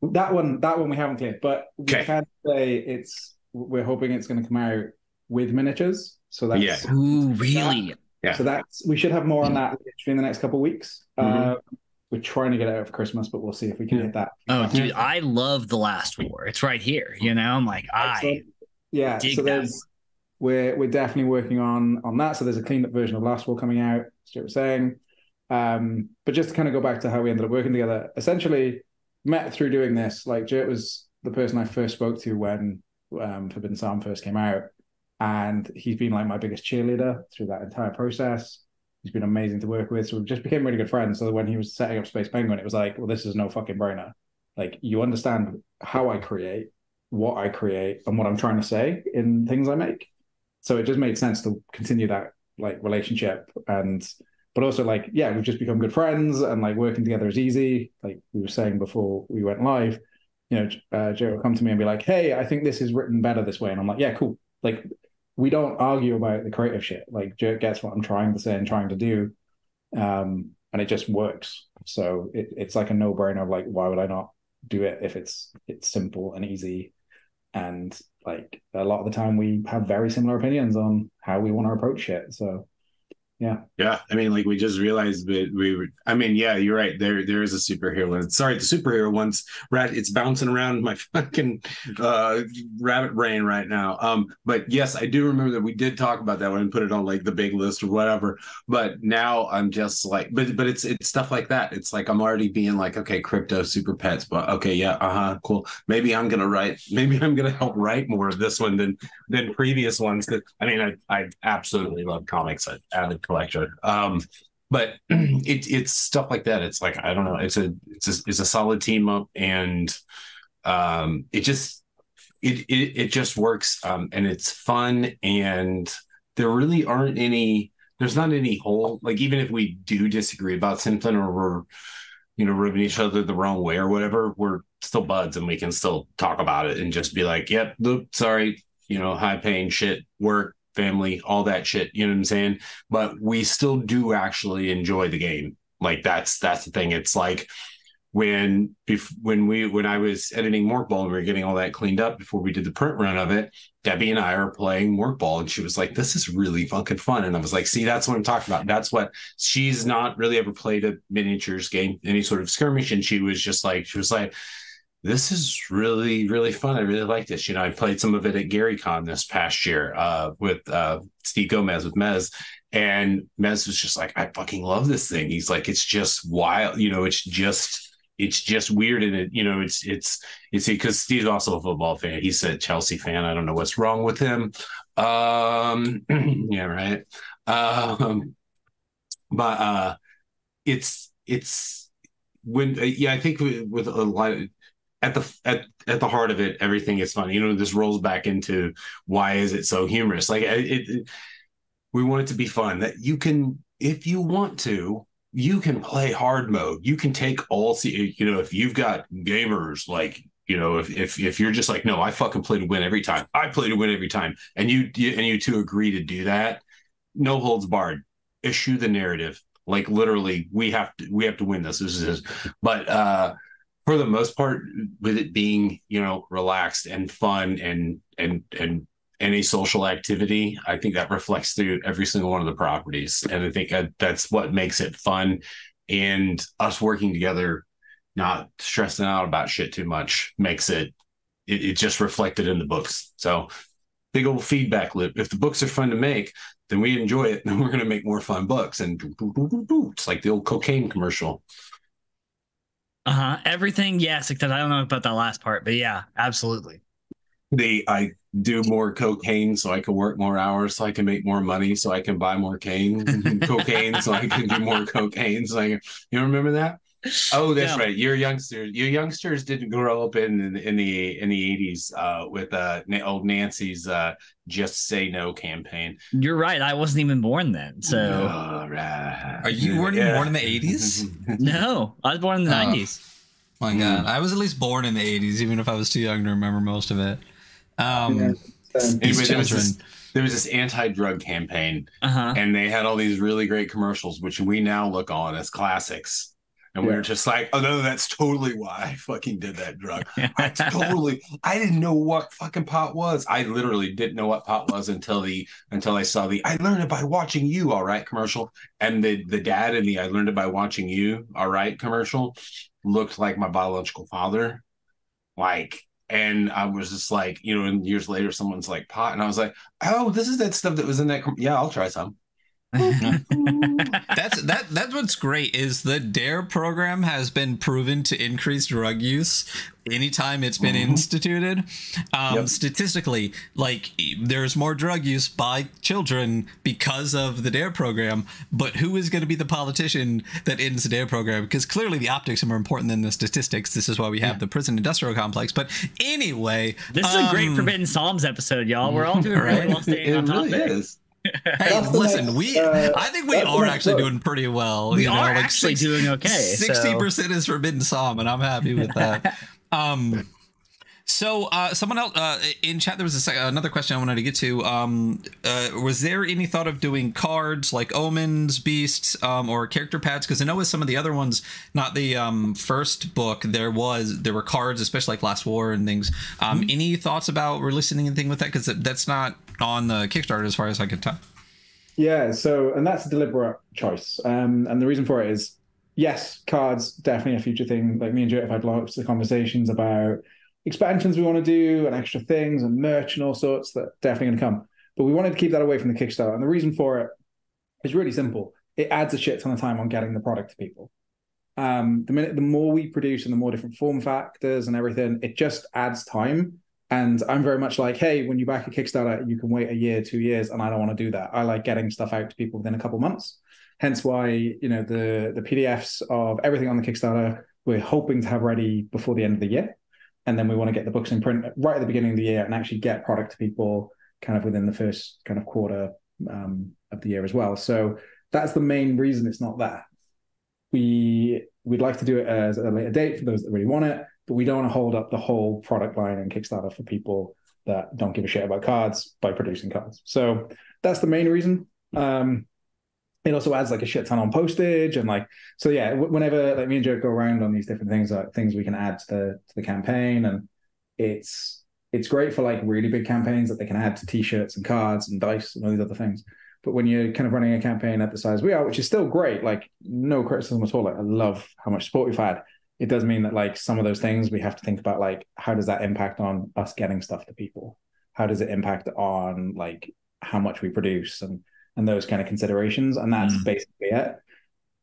That one we haven't cleared, but we can say we're hoping it's going to come out with miniatures. So that's Ooh, really? Yeah. So we should have more on that literally in the next couple of weeks. We're trying to get it out for Christmas, but we'll see if we can hit that. Oh, dude, I love The Last War. It's right here. You know, I'm like, dig that. We're definitely working on that. So there's a cleaned up version of Last War coming out, Stuart was saying. But just to kind of go back to how we ended up working together, essentially met through doing this. Like Jarrett was the person I first spoke to when Forbidden Psalm first came out. And he's been like my biggest cheerleader through that entire process. He's been amazing to work with. So we just became really good friends. So when he was setting up Space Penguin, it was like, well, this is no fucking brainer. Like, you understand how I create, what I create, and what I'm trying to say in things I make. So it just made sense to continue that like relationship. But also like, yeah, we've just become good friends, and like working together is easy. Like we were saying before we went live, you know, Joe will come to me and be like, hey, I think this is written better this way. And I'm like, yeah, cool. Like, we don't argue about the creative shit. Like, Jarrett gets what I'm trying to say and trying to do, and it just works. So it's like a no-brainer of like, why would I not do it if it's simple and easy? And like a lot of the time, we have very similar opinions on how we want to approach shit. So yeah. I mean, like we just realized that you're right. There is a superhero one. Sorry, the superhero one's it's bouncing around my fucking rabbit brain right now. But yes, I do remember that we did talk about that one and put it on like the big list or whatever. But now I'm just like, but it's stuff like that. It's like I'm already being like, okay, crypto super pets, but okay, yeah, cool. Maybe I'm gonna help write more of this one than previous ones. I mean, I absolutely love comics. I collector, but it's stuff like that. It's like, I don't know, it's a solid team up, and it just works, and it's fun, and there's not any whole, like, even if we do disagree about something, or we're, you know, rubbing each other the wrong way or whatever, we're still buds, and we can still talk about it and just be like, yep, sorry, you know, high paying shit, work, family, all that shit, you know what I'm saying? But we still do actually enjoy the game. Like that's the thing. It's like when I was editing Mörk Borg and we were getting all that cleaned up before we did the print run of it, Debbie and I are playing Mörk Borg, and she was like, this is really fucking fun. And I was like, see, that's what I'm talking about. That's what, she's not really ever played a miniatures game, any sort of skirmish, and she was like, this is really, really fun. I really like this. You know, I played some of it at GaryCon this past year with Steve Gomez with Mez. And Mez was just like, I fucking love this thing. He's like, it's just wild. You know, it's just weird. And it, you know, it's because Steve's also a football fan. He's a Chelsea fan. I don't know what's wrong with him. Yeah, right. But it's when, I think with a lot of, at the heart of it, everything is fun. You know, this rolls back into why is it so humorous? Like We want it to be fun, that you can, if you want to, you can play hard mode. You can take all, if you've got gamers, like, if you're just like, no, I fucking play to win every time. I play to win every time. And you two agree to do that. No holds barred. Issue the narrative. Like, literally, we have to win this. This is, but for the most part, with it being, relaxed and fun and any social activity, I think that reflects through every single one of the properties. And I think that's what makes it fun, and us working together, not stressing out about shit too much, makes it just reflected in the books. So big old feedback loop. If the books are fun to make, then we enjoy it, and we're going to make more fun books. And it's like the old cocaine commercial. Everything, yes, except I don't know about that last part, but yeah, absolutely. I do more cocaine so I can work more hours, so I can make more money, so I can buy more cocaine, so I can do more cocaine. So you remember that? Oh, that's right. Your youngsters didn't grow up in the 80s with old Nancy's "Just Say No" campaign. You're right. I wasn't even born then. So, right. Are you born in the 80s? No, I was born in the 90s. My God, I was at least born in the 80s, even if I was too young to remember most of it. Anyway, there was this anti-drug campaign, and they had all these really great commercials, which we now look on as classics. And we were just like, oh no, that's totally why I fucking did that drug. I didn't know what fucking pot was. I literally didn't know what pot was until I saw I learned it by watching you, all right, commercial. And the dad in the I learned it by watching you, all right, commercial looked like my biological father. And I was just like, and years later, someone's like pot. And I was like, oh, this is that stuff that was in that. Yeah, I'll try some. That's what's great is the DARE program has been proven to increase drug use anytime it's been instituted. Statistically, like, there's more drug use by children because of the DARE program. But who is going to be the politician that ends the DARE program? Because clearly the optics are more important than the statistics. This is why we have the prison industrial complex. But anyway, this is a great Forbidden Psalms episode, y'all. We're all doing really well staying on topic. Really is. Hey, listen, I think we are actually doing pretty well. We are actually doing okay. 60% is Forbidden Psalm, and I'm happy with that. So someone else in chat, there was another question I wanted to get to. Was there any thought of doing cards like omens, beasts, or character pads? Because I know with some of the other ones, not the first book, there were cards, especially like Last War and things. Any thoughts about releasing anything with that? Because that's not on the Kickstarter as far as I can tell. Yeah, and that's a deliberate choice. And the reason for it is, yes, cards definitely a future thing. Like, me and Jarrett have had lots of conversations about expansions we want to do and extra things and merch and all sorts that definitely going to come. But we wanted to keep that away from the Kickstarter. And the reason for it is really simple. It adds a shit ton of time on getting the product to people. The more we produce and the more different form factors and everything, it just adds time. And I'm very much like, hey, when you back a Kickstarter, you can wait a year, 2 years, and I don't want to do that. I like getting stuff out to people within a couple of months. Hence why, the PDFs of everything on the Kickstarter, we're hoping to have ready before the end of the year. And then we want to get the books in print right at the beginning of the year and actually get product to people kind of within the first kind of quarter of the year as well. So that's the main reason it's not that. We'd like to do it as a later date for those that really want it, but we don't want to hold up the whole product line in Kickstarter for people that don't give a shit about cards by producing cards. So that's the main reason. It also adds like a shit ton on postage and so yeah, whenever like me and Joe go around on these different things, like things we can add to the campaign, and it's great for like really big campaigns that they can add to t-shirts and cards and dice and all these other things. But when you're kind of running a campaign at the size we are, which is still great, like no criticism at all, like I love how much support we've had, it does mean that like some of those things we have to think about, like how does that impact on us getting stuff to people? How does it impact on like how much we produce and those kind of considerations? And that's basically it.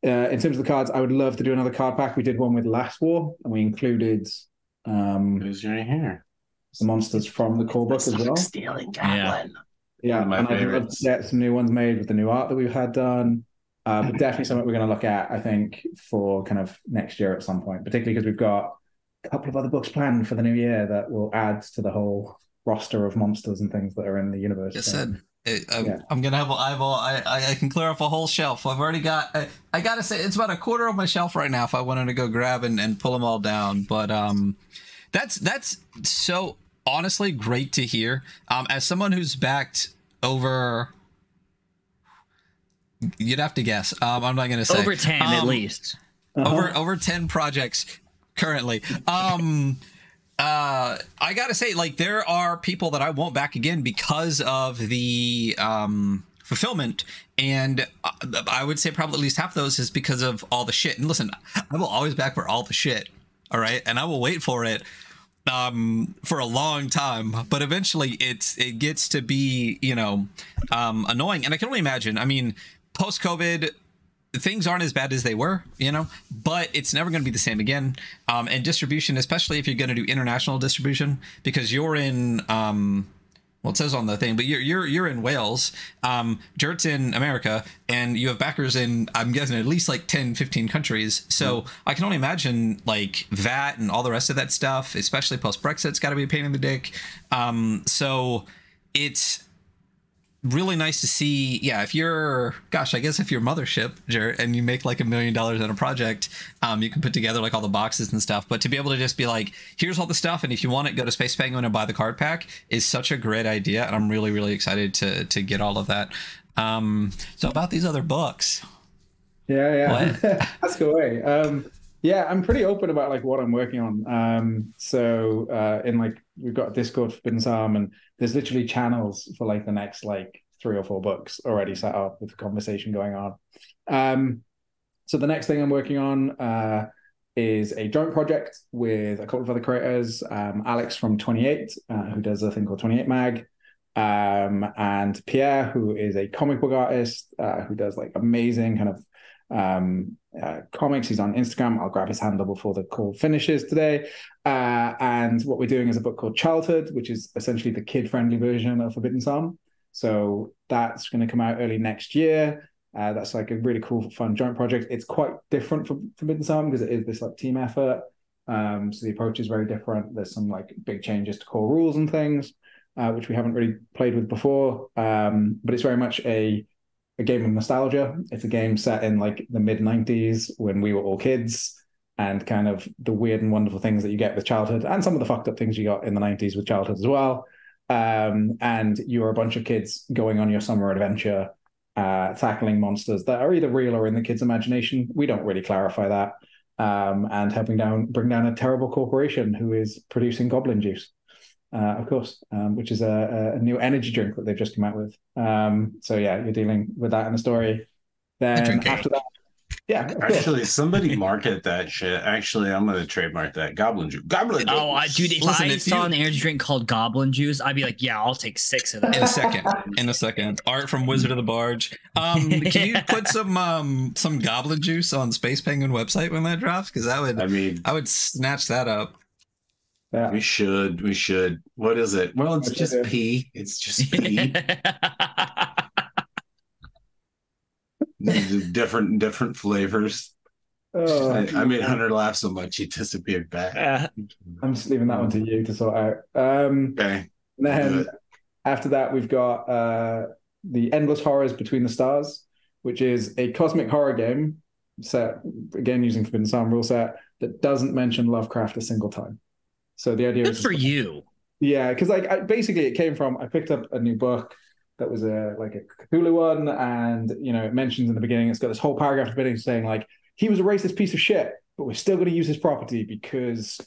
In terms of the cards, I would love to do another card pack. We did one with Last War, and we included who's right here? The monsters from the core book as well. Stealing Goblin. Yeah, and I'd love to get some new ones made with the new art that we've had done. But definitely something we're going to look at, I think, for kind of next year at some point, particularly because we've got a couple of other books planned for the new year that will add to the whole roster of monsters and things that are in the universe. Yes, I'm gonna have I can clear off a whole shelf. I've already got. I gotta say, it's about a quarter of my shelf right now. If I wanted to go grab and pull them all down, but that's so honestly great to hear. As someone who's backed over, you'd have to guess. I'm not gonna say over 10 at least. Over 10 projects currently. I gotta say, like, there are people that I won't back again because of the fulfillment, and I would say probably at least half of those is because of all the shit. And listen, I will always back for all the shit, all right, and I will wait for it for a long time, but eventually it gets to be, you know, annoying. And I can only imagine, I mean, post-COVID, things aren't as bad as they were, you know, but it's never going to be the same again. And distribution, especially if you're going to do international distribution, because you're in, well, it says on the thing, but you're in Wales, Jarrett's in America, and you have backers in, I'm guessing, at least like 10, 15 countries. So I can only imagine, like, VAT and all the rest of that stuff, especially post-Brexit's got to be a pain in the dick. So it's really nice to see. Yeah, if you're, gosh, I guess if you're Mothership, Jarrett, and you make like $1 million on a project, you can put together like all the boxes and stuff. But to be able to just be like, here's all the stuff, and if you want it, go to Space Penguin and buy the card pack, is such a great idea, and I'm really, really excited to get all of that. So about these other books. Yeah. Ask away. Yeah, I'm pretty open about like what I'm working on. So in like, we've got a Discord for Forbidden Psalm, and there's literally channels for like the next like 3 or 4 books already set up with the conversation going on. So the next thing I'm working on is a joint project with a couple of other creators, Alex from 28, who does a thing called 28 Mag, and Pierre, who is a comic book artist, who does like amazing kind of comics. He's on Instagram. I'll grab his handle before the call finishes today. And what we're doing is a book called Childhood, which is essentially the kid-friendly version of Forbidden Psalm. So that's going to come out early next year. That's like a really cool, fun joint project. It's quite different from Forbidden Psalm because it is this like team effort. So the approach is very different. There's some like big changes to core rules and things, which we haven't really played with before. But it's very much a game of nostalgia. It's a game set in like the mid-90s when we were all kids, and kind of the weird and wonderful things that you get with childhood, and some of the fucked up things you got in the 90s with childhood as well. And you're a bunch of kids going on your summer adventure, tackling monsters that are either real or in the kids' imagination. We don't really clarify that. And helping bring down a terrible corporation who is producing goblin juice. Of course, which is a new energy drink that they've just come out with. So yeah, you're dealing with that in the story. Then after that, yeah. Actually, somebody market that shit. Actually, I'm going to trademark that. Goblin juice. Goblin juice. Oh, dude, if I saw an energy drink called Goblin Juice, I'd be like, yeah, I'll take 6 of that. In a second. Art from Wizard of the Barge. Can you put some Goblin Juice on Space Penguin website when that drops? Because I would snatch that up. Yeah. We should. What is it? Well, it's just pee. It's just pee. different flavors. Oh, I made Hunter laugh so much he disappeared back. I'm just leaving that one to you to sort out. Okay. Then after that, we've got the Endless Horrors Between the Stars, which is a cosmic horror game set again using Forbidden Psalm rule set that doesn't mention Lovecraft a single time. So the idea is for you. Yeah, because like basically it came from, I picked up a new book that was a Cthulhu one, and you know, it mentions in the beginning, it's got this whole paragraph at the beginning saying like, he was a racist piece of shit, but we're still going to use his property because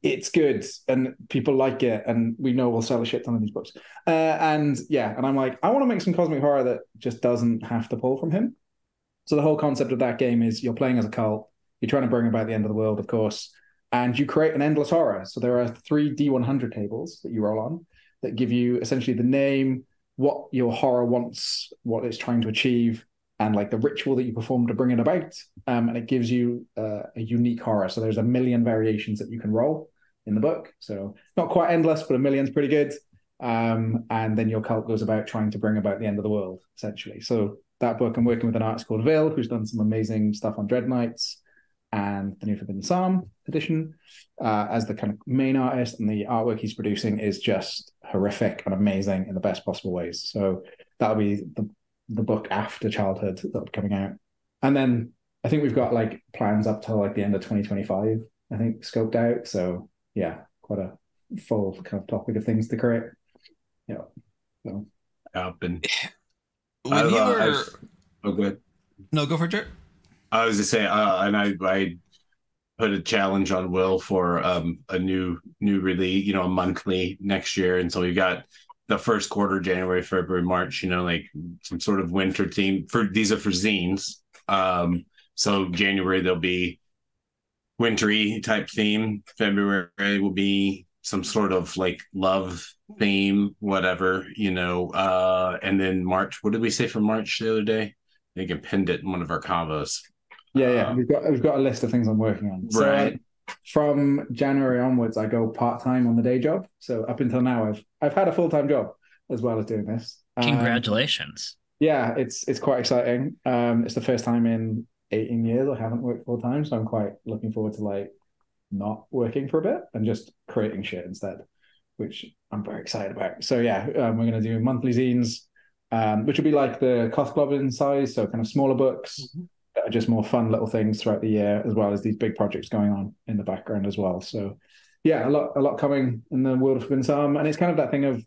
it's good and people like it, and we know we'll sell a shit ton of these books. And I'm like, I want to make some cosmic horror that just doesn't have to pull from him. So the whole concept of that game is you're playing as a cult, you're trying to bring about the end of the world, of course, and you create an endless horror. So there are 3 D100 tables that you roll on that give you essentially the name, what your horror wants, what it's trying to achieve, and like the ritual that you perform to bring it about. And it gives you a unique horror. So there's 1 million variations that you can roll in the book. So not quite endless, but 1 million's pretty good. And then your cult goes about trying to bring about the end of the world, essentially. So that book, I'm working with an artist called Vil, who's done some amazing stuff on Dread Knights. and the new Forbidden Psalm edition as the kind of main artist, and the artwork he's producing is just horrific and amazing in the best possible ways. So that'll be the book after Childhood that'll be coming out. And then I think we've got like plans up till like the end of 2025, I think, scoped out. So yeah, quite a full kind of topic of things to create. Yeah. So and when you were... Oh, go ahead. No, go for it, Jared. I was to say, and I put a challenge on Will for a new release, a monthly next year, and so we got the first quarter, January, February, March, like some sort of winter theme. These are for zines. So January there'll be wintry type theme. February will be some sort of like love theme, whatever, and then March. What did we say for March the other day? I think I pinned it in one of our convos. Yeah. We've got a list of things I'm working on. Right. So from January onwards, I go part-time on the day job. So up until now, I've had a full-time job as well as doing this. Congratulations. Yeah, it's quite exciting. It's the first time in 18 years I haven't worked full-time, so I'm quite looking forward to like not working for a bit and just creating shit instead, which I'm very excited about. So yeah, we're going to do monthly zines, which will be like the 𝗘𝗡𝗏 size, so kind of smaller books that are just more fun little things throughout the year, as well as these big projects going on in the background as well. So yeah, a lot coming in the world of Forbidden Psalm, and it's kind of that thing of,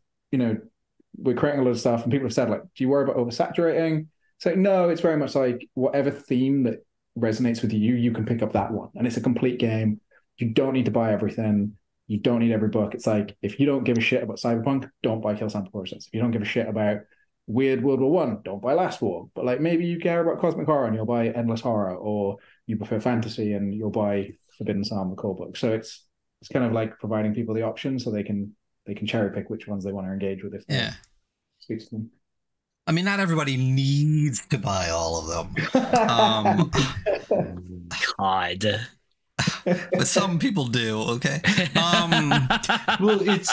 we're creating a lot of stuff and people have said, like, do you worry about oversaturating? It's like, no, it's very much like whatever theme that resonates with you, you can pick up that one. And it's a complete game. You don't need to buy everything. You don't need every book. It's like, if you don't give a shit about Cyberpunk, don't buy Kill Sample Process. If you don't give a shit about weird World War One, don't buy Last War. But like, maybe you care about cosmic horror and you'll buy Endless Horror, or you prefer fantasy and you'll buy Forbidden Psalm, the core book. So it's kind of like providing people the option so they can cherry pick which ones they want to engage with if they speaks to them. I mean, not everybody needs to buy all of them. God. But some people do, okay? Well, it's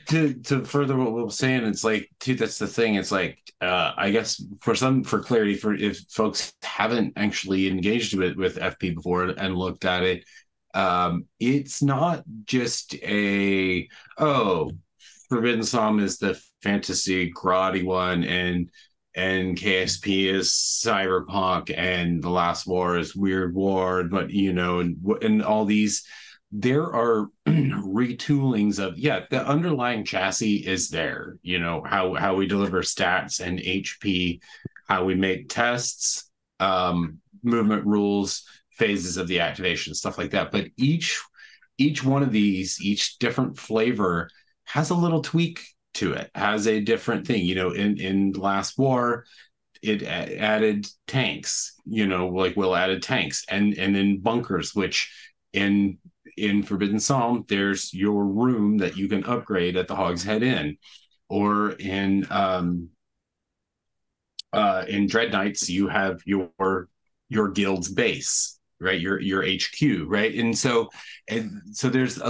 to further what Will was saying, it's like, dude, that's the thing. It's like, I guess for clarity, for if folks haven't actually engaged with FP before and looked at it, it's not just Forbidden Psalm is the fantasy grotty one, and KSP is cyberpunk, and The Last War is Weird War, but and all these, there are retoolings of the underlying chassis is there. How we deliver stats and HP, how we make tests, movement rules, phases of the activation, stuff like that. But each one of these, each different flavor has a little tweak to it, has a different thing. In Last War, it added tanks, like Will added tanks, and then bunkers, which in Forbidden Psalm, there's your room that you can upgrade at the Hog's Head Inn, or in Dread Knights, you have your guild's base, right, your HQ, right? And so there's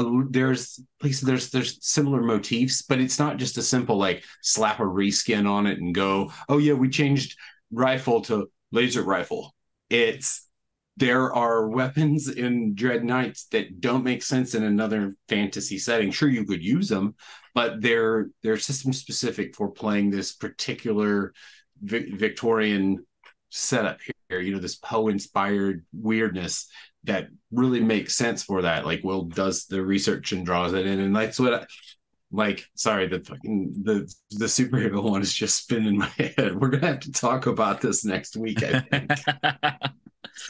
similar motifs, but it's not just a simple like slap a reskin on it and go, oh yeah, we changed rifle to laser rifle. There are weapons in Dread Knights that don't make sense in another fantasy setting. Sure, you could use them, but they're system specific for playing this particular Victorian setup here, this Poe-inspired weirdness that really makes sense for that. Like, Will does the research and draws it in, and that's what sorry, the superhero one is just spinning my head. We're gonna have to talk about this next week, I think.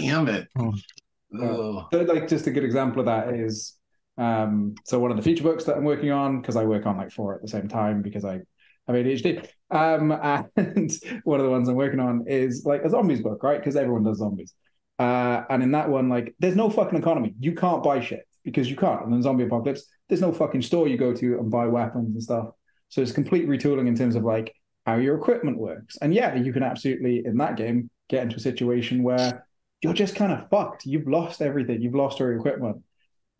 Damn it. So, like, just a good example of that is so one of the feature books that I'm working on, because I work on like 4 at the same time because I have ADHD. And one of the ones I'm working on is like a zombies book, right? Because everyone does zombies. And in that one, like, there's no fucking economy. You can't buy shit because you can't. And in zombie apocalypse, there's no fucking store you go to and buy weapons and stuff. So it's complete retooling in terms of like how your equipment works. And yeah, you can absolutely in that game get into a situation where you're just kind of fucked. You've lost everything. You've lost all your equipment.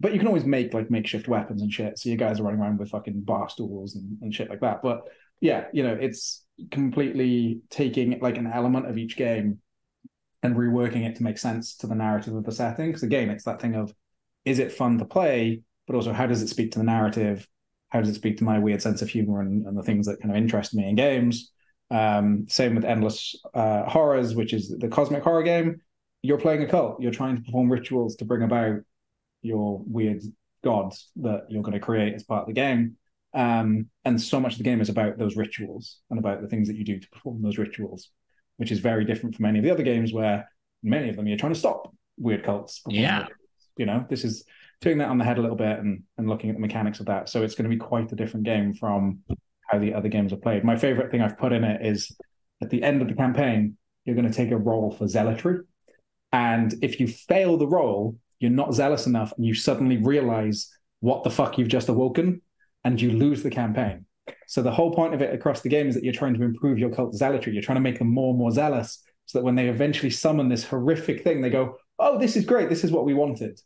But you can always make like makeshift weapons and shit. So you guys are running around with fucking bar stools and shit like that. But yeah, it's completely taking like an element of each game and reworking it to make sense to the narrative of the setting. Because again, it's that thing of, is it fun to play, but also how does it speak to the narrative? How does it speak to my weird sense of humor and the things that kind of interest me in games? Same with Endless Horrors, which is the cosmic horror game. You're playing a cult. You're trying to perform rituals to bring about your weird gods that you're going to create as part of the game. And so much of the game is about those rituals and about the things that you do to perform those rituals, which is very different from any of the other games where many of them you're trying to stop weird cults. Yeah. This is turning that on the head a little bit and looking at the mechanics of that. So it's going to be quite a different game from how the other games are played. My favorite thing I've put in it is at the end of the campaign, you're going to take a roll for zealotry. And if you fail the roll, you're not zealous enough, and you suddenly realize what the fuck you've just awoken, and you lose the campaign. So the whole point of it across the game is that you're trying to improve your cult zealotry. You're trying to make them more and more zealous so that when they eventually summon this horrific thing, they go, oh, this is great. This is what we wanted.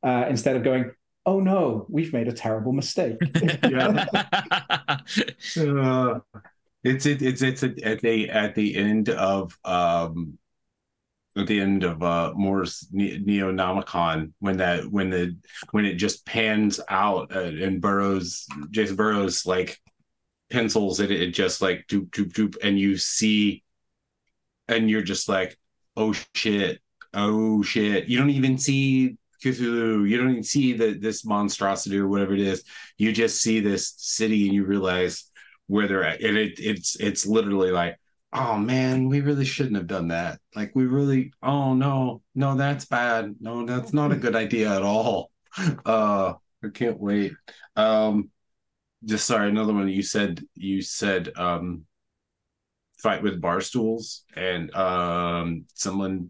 Instead of going, oh no, we've made a terrible mistake. It's at the end of Moore's Neonomicon when it just pans out and Jason Burroughs like pencils it just like doop doop doop, and you see, and you're just like, oh shit, you don't even see Cthulhu, you don't even see this monstrosity or whatever it is. You just see this city and you realize where they're at, and it's literally like, oh man, we really shouldn't have done that. Like we really, oh no, that's bad. No, that's not a good idea at all. I can't wait. Just sorry, another one. You said fight with bar stools, and someone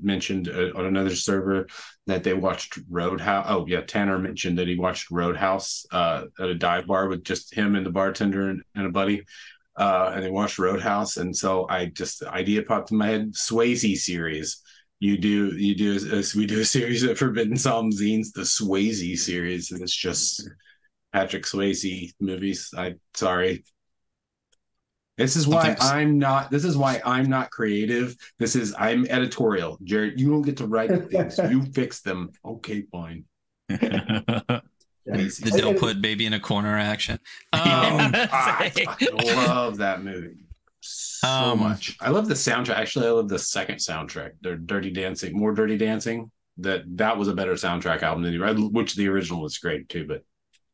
mentioned on another server that they watched Roadhouse. Oh yeah, Tanner mentioned that he watched Roadhouse at a dive bar with just him and the bartender and a buddy. And they watched Roadhouse, and so the idea popped in my head. Swayze series. We do a series of Forbidden Psalm zines, the Swayze series, and it's just Patrick Swayze movies. Sorry. This is why I'm not creative. I'm editorial. Jarrett, you don't get to write things. You fix them. Okay, fine. The don't put baby in a corner action. I love that movie so much. I love the soundtrack. Actually, I love the second soundtrack. They're Dirty Dancing, more Dirty Dancing. That was a better soundtrack album than which the original was great too, but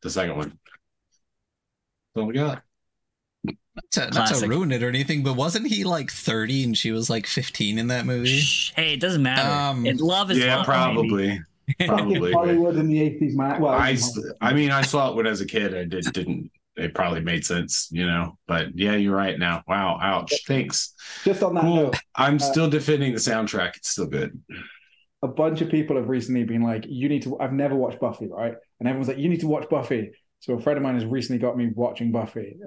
the second one. That's all we got. Not to ruin it or anything, but wasn't he like 30 and she was like 15 in that movie? Hey, it doesn't matter. Love is love. Probably. Baby. Probably. Hollywood in the 80s, man. Well, I saw it when I was a kid. I didn't. It probably made sense, But yeah, you're right now. Wow, ouch. Thanks. Just on that note, I'm still defending the soundtrack. It's still good. A bunch of people have recently been like, "You need to." I've never watched Buffy, right? And everyone's like, "You need to watch Buffy." So a friend of mine has recently got me watching Buffy,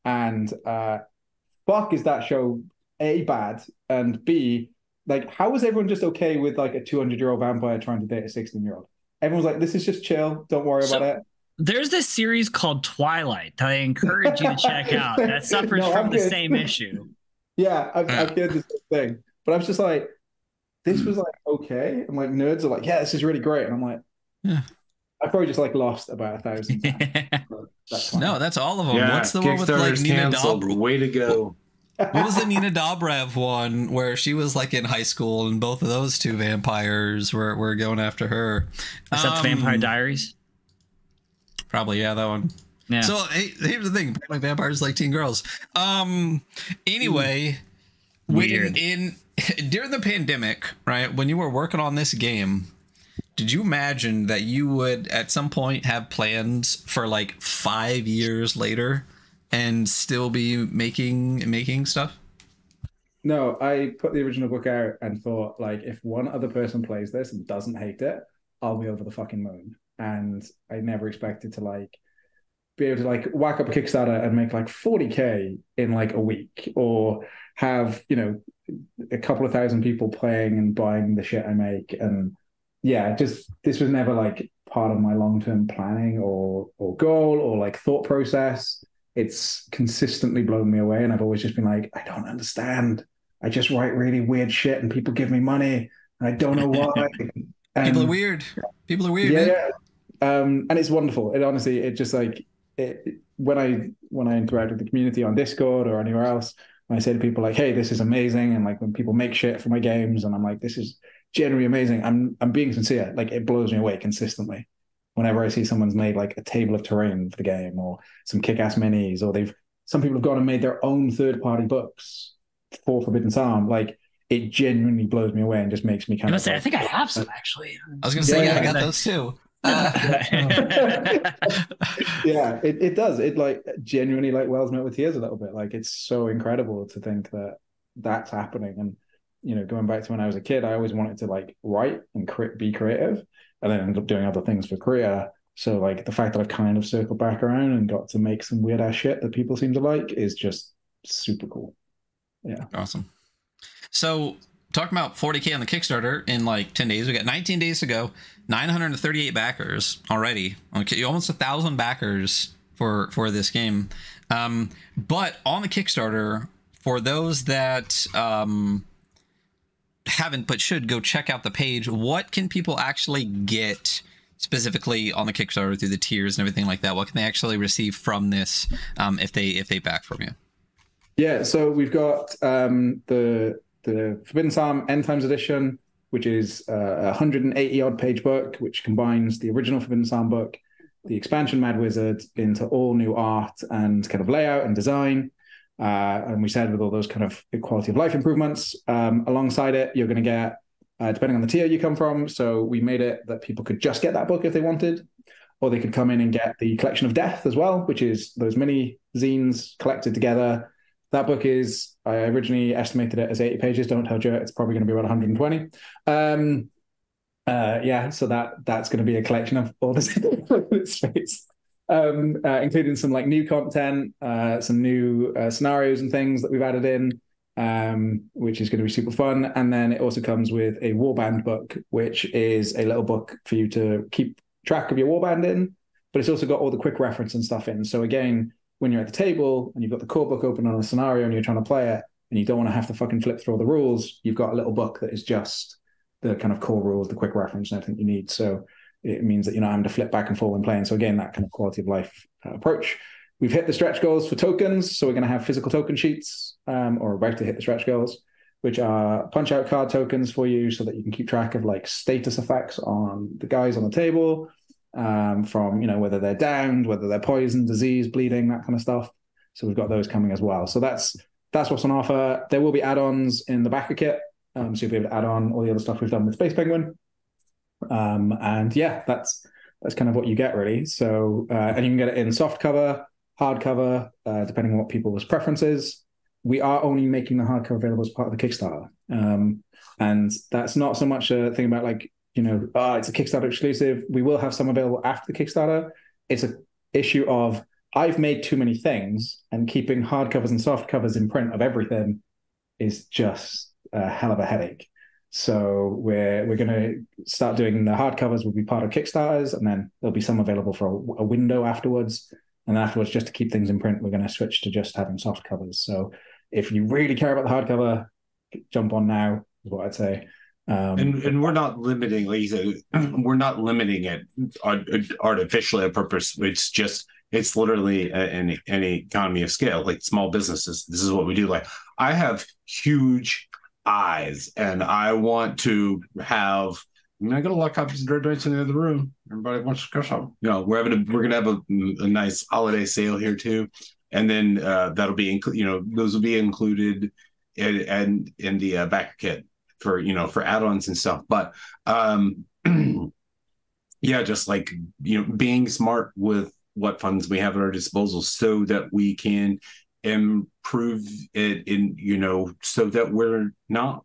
and fuck, is that show A, bad, and B, like, how was everyone just okay with like a 200-year-old vampire trying to date a 16-year-old? Everyone's like, this is just chill. Don't worry about it. There's this series called Twilight that I encourage you to check out that suffers from the same issue. Yeah, I've heard the same thing. But I was just like, this was like, okay. And like nerds are like, yeah, this is really great. And I'm like, I probably just like lost about 1,000 times. No, that's all of them. Yeah, what's the one with like Nina Dobrev? Way to go. What was the Nina Dobrev one where she was like in high school and both of those two vampires were going after her? Is that the Vampire Diaries? Probably, yeah, that one. Yeah. So here's the thing: like vampires like teen girls. Anyway, weird. During the pandemic, right, when you were working on this game, did you imagine that you would at some point have plans for like 5 years later and still be making stuff? No, I put the original book out and thought, like, if one other person plays this and doesn't hate it, I'll be over the fucking moon. And I never expected to like be able to like whack up a Kickstarter and make like 40K in like a week, or have, a couple of thousand people playing and buying the shit I make. And yeah, this was never like part of my long-term planning or goal or like thought process. It's consistently blown me away. And I've always just been like, I don't understand I just write really weird shit and people give me money and I don't know why. People are weird. People are weird. Yeah, man. yeah. And it's wonderful. It honestly, it just like when I interact with the community on Discord or anywhere else, when I say to people like, "Hey, this is amazing," and like when people make shit for my games, and I'm like, "This is genuinely amazing," I'm being sincere. Like it blows me away consistently whenever I see someone's made like a table of terrain for the game or some kick-ass minis, or some people have gone and made their own third-party books for Forbidden Psalm. Like it genuinely blows me away and just makes me kind of. I think I have some actually. I was gonna say, I got those too. Yeah, it does. It like genuinely like wells me up with tears a little bit. Like it's so incredible to think that that's happening. And going back to when I was a kid, I always wanted to like write and be creative, and then ended up doing other things for career. So like the fact that I've kind of circled back around and got to make some weird ass shit that people seem to like is just super cool. Yeah, awesome. So talking about 40K on the Kickstarter in like 10 days, we got 19 days to go, 938 backers already. Okay, almost 1,000 backers for this game. But on the Kickstarter, for those that haven't but should go check out the page, what can people actually get specifically on the Kickstarter through the tiers and everything like that? What can they actually receive from this if they back from you? Yeah, so we've got the Forbidden Psalm End Times Edition, which is a 180-odd page book, which combines the original Forbidden Psalm book, the expansion Mad Wizard, into all new art and kind of layout and design. And we said with all those kind of quality of life improvements. Alongside it, you're going to get, depending on the tier you come from, so we made it that people could just get that book if they wanted, or they could come in and get the Collection of Death as well, which is those mini zines collected together. That book is, I originally estimated it as 80 pages. Don't tell Jarrett, it's probably going to be about 120. Yeah, so that's going to be a collection of all this space, including some like new content, some new scenarios and things that we've added in, which is going to be super fun. And then it also comes with a warband book, which is a little book for you to keep track of your warband in, but it's also got all the quick reference and stuff in. So again, when you're at the table and you've got the core book open on a scenario and you're trying to play it and you don't want to have to fucking flip through all the rules, you've got a little book that is just the kind of core rules, the quick reference and everything you need. So it means that you're not having to flip back and forth when playing. So again, that kind of quality of life approach. We've hit the stretch goals for tokens. So we're going to have physical token sheets, or about to hit the stretch goals, which are punch out card tokens for you so that you can keep track of like status effects on the guys on the table, from whether they're downed, whether they're poisoned, disease, bleeding, that kind of stuff. So we've got those coming as well. So that's what's on offer. There will be add-ons in the backer kit, so you'll be able to add on all the other stuff we've done with Space Penguin. And yeah, that's kind of what you get really. So and you can get it in soft cover, hard cover, depending on what people's preference is. We are only making the hardcover available as part of the Kickstarter, and that's not so much a thing about like, it's a Kickstarter exclusive. We will have some available after the Kickstarter. It's an issue of I've made too many things, and keeping hardcovers and soft covers in print of everything is just a hell of a headache. So we're going to start doing the hardcovers will be part of Kickstarters, and then there'll be some available for a window afterwards. And then afterwards, just to keep things in print, we're going to switch to just having soft covers. So if you really care about the hardcover, jump on now, is what I'd say. And we're not limiting, like you said, we're not limiting it artificially on purpose. It's literally an economy of scale, like small businesses. This is what we do. Like I have huge eyes and I want to have, I got a lot of copies of Dread Knights in the other room. Everybody wants to go shop. We're going to have a nice holiday sale here too. And then that'll be, those will be included in the backer kit for add-ons and stuff. But yeah, just like, being smart with what funds we have at our disposal so that we can improve it so that we're not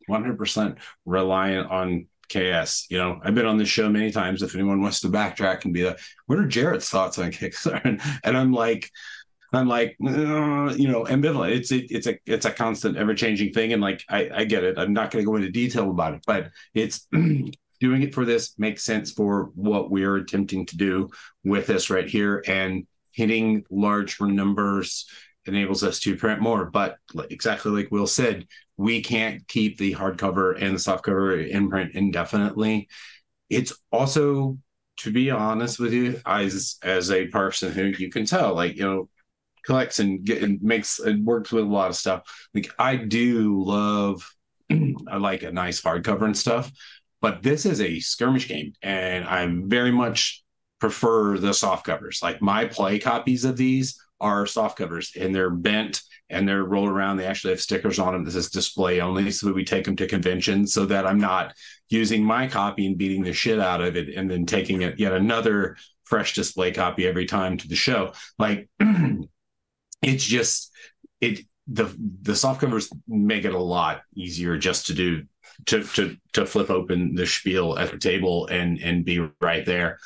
100% reliant on KS. I've been on this show many times. If anyone wants to backtrack and be like, what are Jarrett's thoughts on Kickstarter? And I'm like, ambivalent. It's a constant, ever-changing thing, and like I get it. I'm not going to go into detail about it, but it's doing it for this makes sense for what we're attempting to do with this right here, and hitting larger numbers enables us to print more. But exactly like Will said, we can't keep the hardcover and the softcover in print indefinitely. It's also, to be honest with you, as a person who you can tell, like, you know, collects and makes and works with a lot of stuff. Like, I do love I like a nice hardcover and stuff, but this is a skirmish game, and I'm very much prefer the soft covers. Like, my play copies of these are soft covers, and they're bent and they're rolled around. They actually have stickers on them. This is display only, so we take them to conventions, so that I'm not using my copy and beating the shit out of it and then taking it yet another fresh display copy every time to the show. Like, it's just the soft covers make it a lot easier just to do to flip open the spiel at the table and be right there.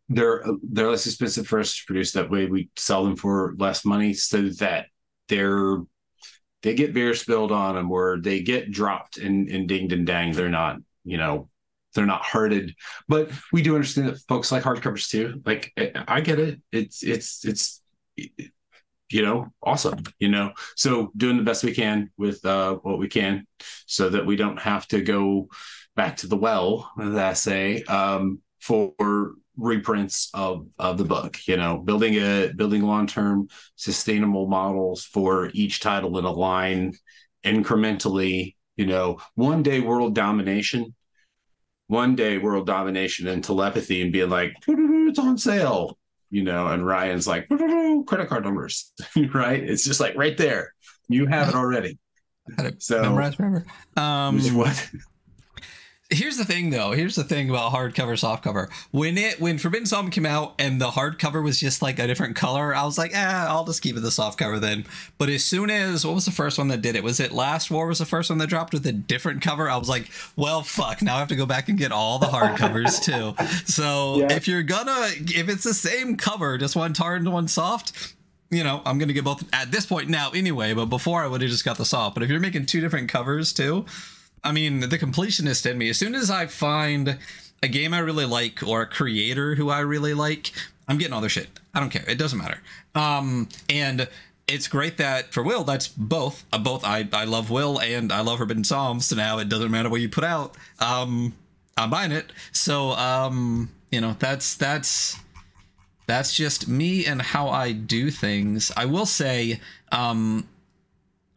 They're less expensive for us to produce. That way we sell them for less money, so that they get beer spilled on them, or they get dropped and dinged and danged. They're not, you know, they're not hurted. But we do understand that folks like hardcovers too. Like, I get it. It's you know, awesome, you know. So doing the best we can with what we can, so that we don't have to go back to the well, as I say, for reprints of the book. You know, building long-term sustainable models for each title in a line incrementally. You know, one day world domination and telepathy, and being like, it's on sale. You know, and Ryan's like, credit card numbers, right? It's just like right there. You have it already. So remember. What? Here's the thing, though. Here's the thing about hardcover, softcover. When Forbidden Psalm came out and the hardcover was just like a different color, I was like, I'll just keep it the softcover then. But as soon as, what was the first one that did it? Was it Last War was the first one that dropped with a different cover? I was like, well, fuck, now I have to go back and get all the hardcovers too. So yeah. If it's the same cover, just one hard and one soft, you know, I'm going to get both at this point now anyway, but before I would have just got the soft. But if you're making two different covers too, I mean, the completionist in me, as soon as I find a game I really like or a creator who I really like, I'm getting all their shit. I don't care. It doesn't matter. And it's great that for Will, that's both. I love Will and I love Forbidden Psalms. So now it doesn't matter what you put out. I'm buying it. So, you know, that's just me and how I do things. I will say,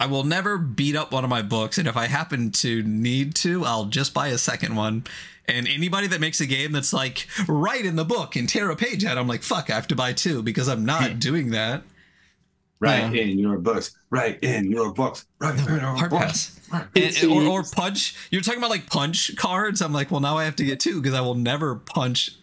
I will never beat up one of my books, and if I happen to need to, I'll just buy a second one. And anybody that makes a game that's like right in the book and tear a page out, I'm like, fuck, I have to buy two, because I'm not doing that. Right in your books. Right in your books. Right in your books. Or punch. You're talking about like punch cards. I'm like, well, now I have to get two, because I will never punch.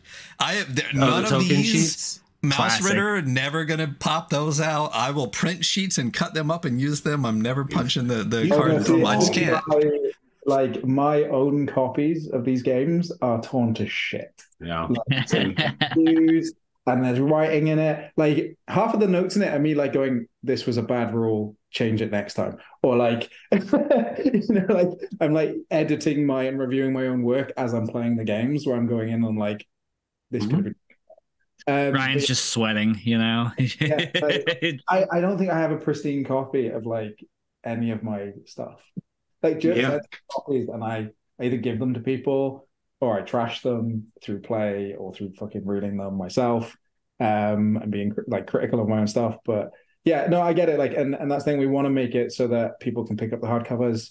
None of these. Sheets? Mouse Classic. Ritter, never gonna pop those out. I will print sheets and cut them up and use them. I'm never punching the cards. I just can't. Like, my own copies of these games are torn to shit. Yeah. Like, and there's writing in it. Like, half of the notes in it are me like going, "This was a bad rule. Change it next time." Or like, you know, like I'm like editing and reviewing my own work as I'm playing the games, where I'm going in and like, this could have been. Ryan's just sweating, you know. Yeah, like, I don't think I have a pristine copy of like any of my stuff. Like, just copies, and I either give them to people or I trash them through play or through fucking reading them myself, and being like critical of my own stuff. But yeah, no, I get it. Like, and that's the thing, we want to make it so that people can pick up the hardcovers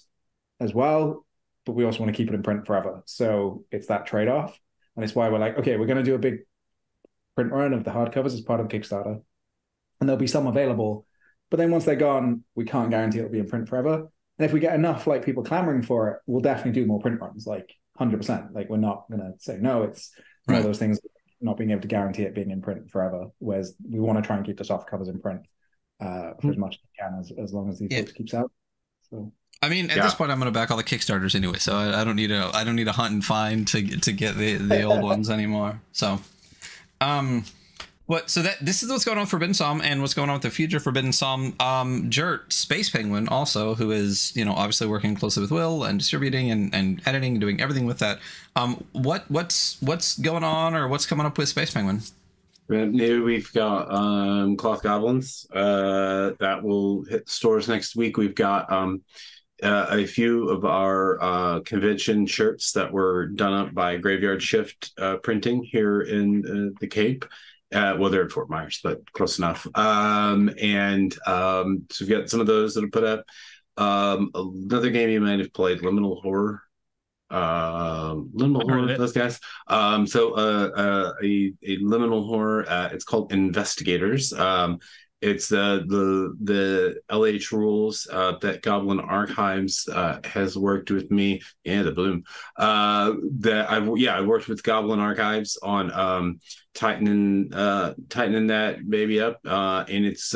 as well, but we also want to keep it in print forever. So it's that trade-off, and it's why we're like, okay, we're going to do a big print run of the hardcovers as part of Kickstarter, and there'll be some available, but then once they're gone, we can't guarantee it'll be in print forever. And if we get enough like people clamoring for it, we'll definitely do more print runs, like 100%. Like, we're not gonna say no. It's one of those things, not being able to guarantee it being in print forever, whereas we want to try and keep the soft covers in print for as much as we can, as long as these books keeps out. So I mean, at this point, I'm going to back all the Kickstarters anyway, so I don't need a hunt and find to get the old ones anymore. So so this is what's going on with Forbidden Psalm, and what's going on with the future Forbidden Psalm. Jarrett, Space Penguin, also, who is, you know, obviously working closely with Will and distributing and editing and doing everything with that. What's going on, or what's coming up with Space Penguin? New, we've got cloth goblins that will hit stores next week. We've got a few of our convention shirts that were done up by Graveyard Shift Printing here in the Cape. Well, they're at Fort Myers, but close enough. So we've got some of those that are put up. Another game you might have played, Liminal Horror. Liminal Horror, those guys. A Liminal Horror. It's called Investigators. It's the LH rules that Goblin Archives has worked with me. Yeah, the bloom. I worked with Goblin Archives on tightening that baby up, and it's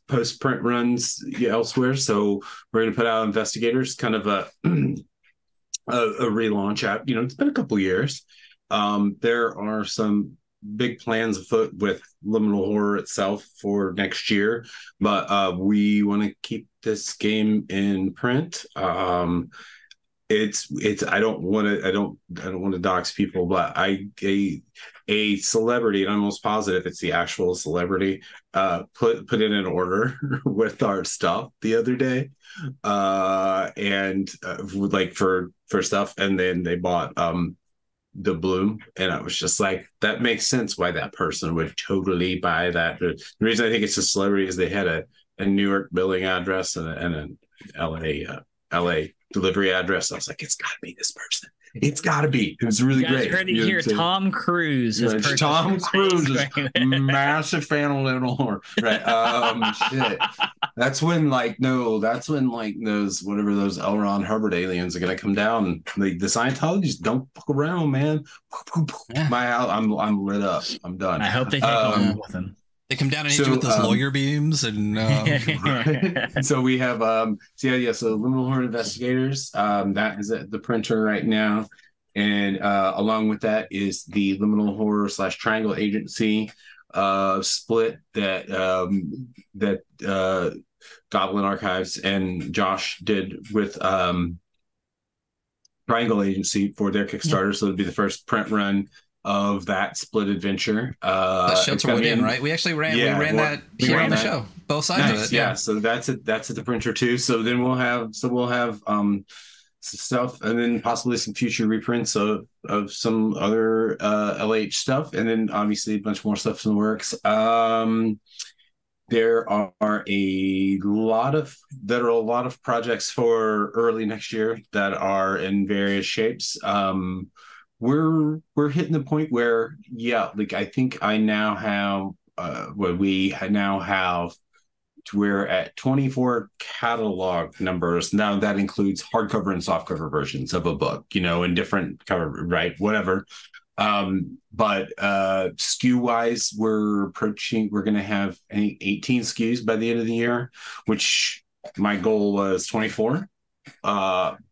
post print runs elsewhere. So we're gonna put out Investigators, kind of a relaunch app. It's been a couple years. There are some big plans afoot with Liminal Horror itself for next year, but we want to keep this game in print. It's I don't want to dox people, but a celebrity, and I'm almost positive it's the actual celebrity, put in an order with our stuff the other day, like for stuff, and then they bought the bloom, and I was just like, that makes sense why that person would totally buy that. The reason I think it's a celebrity is they had a New York billing address and an LA delivery address. I was like, it's got to be this person. It's got to be. It was really great. Heard it here. Tom Cruise. Tom Cruise is massive fan of Little Horror. Right. Shit. That's when those whatever those L. Ron Hubbard aliens are gonna come down. The Scientologists don't fuck around, man. Yeah. I'm lit up. I'm done. I hope they take along with them. They come down and hit you with those lawyer beams, and so we have so Liminal Horror Investigators. That is at the printer right now, and along with that is the Liminal Horror / Triangle Agency split that Goblin Archives and Josh did with Triangle Agency for their Kickstarter. So it'll be the first print run of that split adventure. That shelter would in, right? We actually ran that here on the show. Both sides of it. Yeah. So that's at the printer too. So then we'll have some stuff, and then possibly some future reprints of some other LH stuff, and then obviously a bunch more stuff in the works. There are a lot of projects for early next year that are in various shapes. We're hitting the point where, I think I now have we're at 24 catalog numbers. Now that includes hardcover and softcover versions of a book, in different cover, right? Whatever. But SKU wise, we're going to have 18 SKUs by the end of the year, which my goal was 24.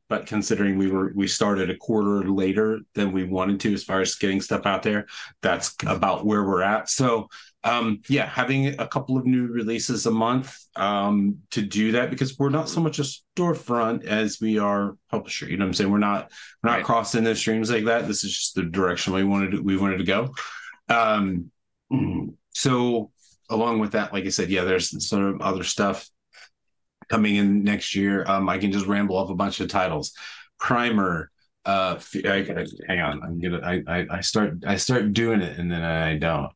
But considering we started a quarter later than we wanted to as far as getting stuff out there, that's about where we're at. So having a couple of new releases a month to do that, because we're not so much a storefront as we are publisher. You know what I'm saying? We're not crossing the streams like that. This is just the direction we wanted to go. So along with that, like I said, there's sort of other stuff coming in next year. I can just ramble off a bunch of titles. Primer. Hang on. I start doing it and then I don't.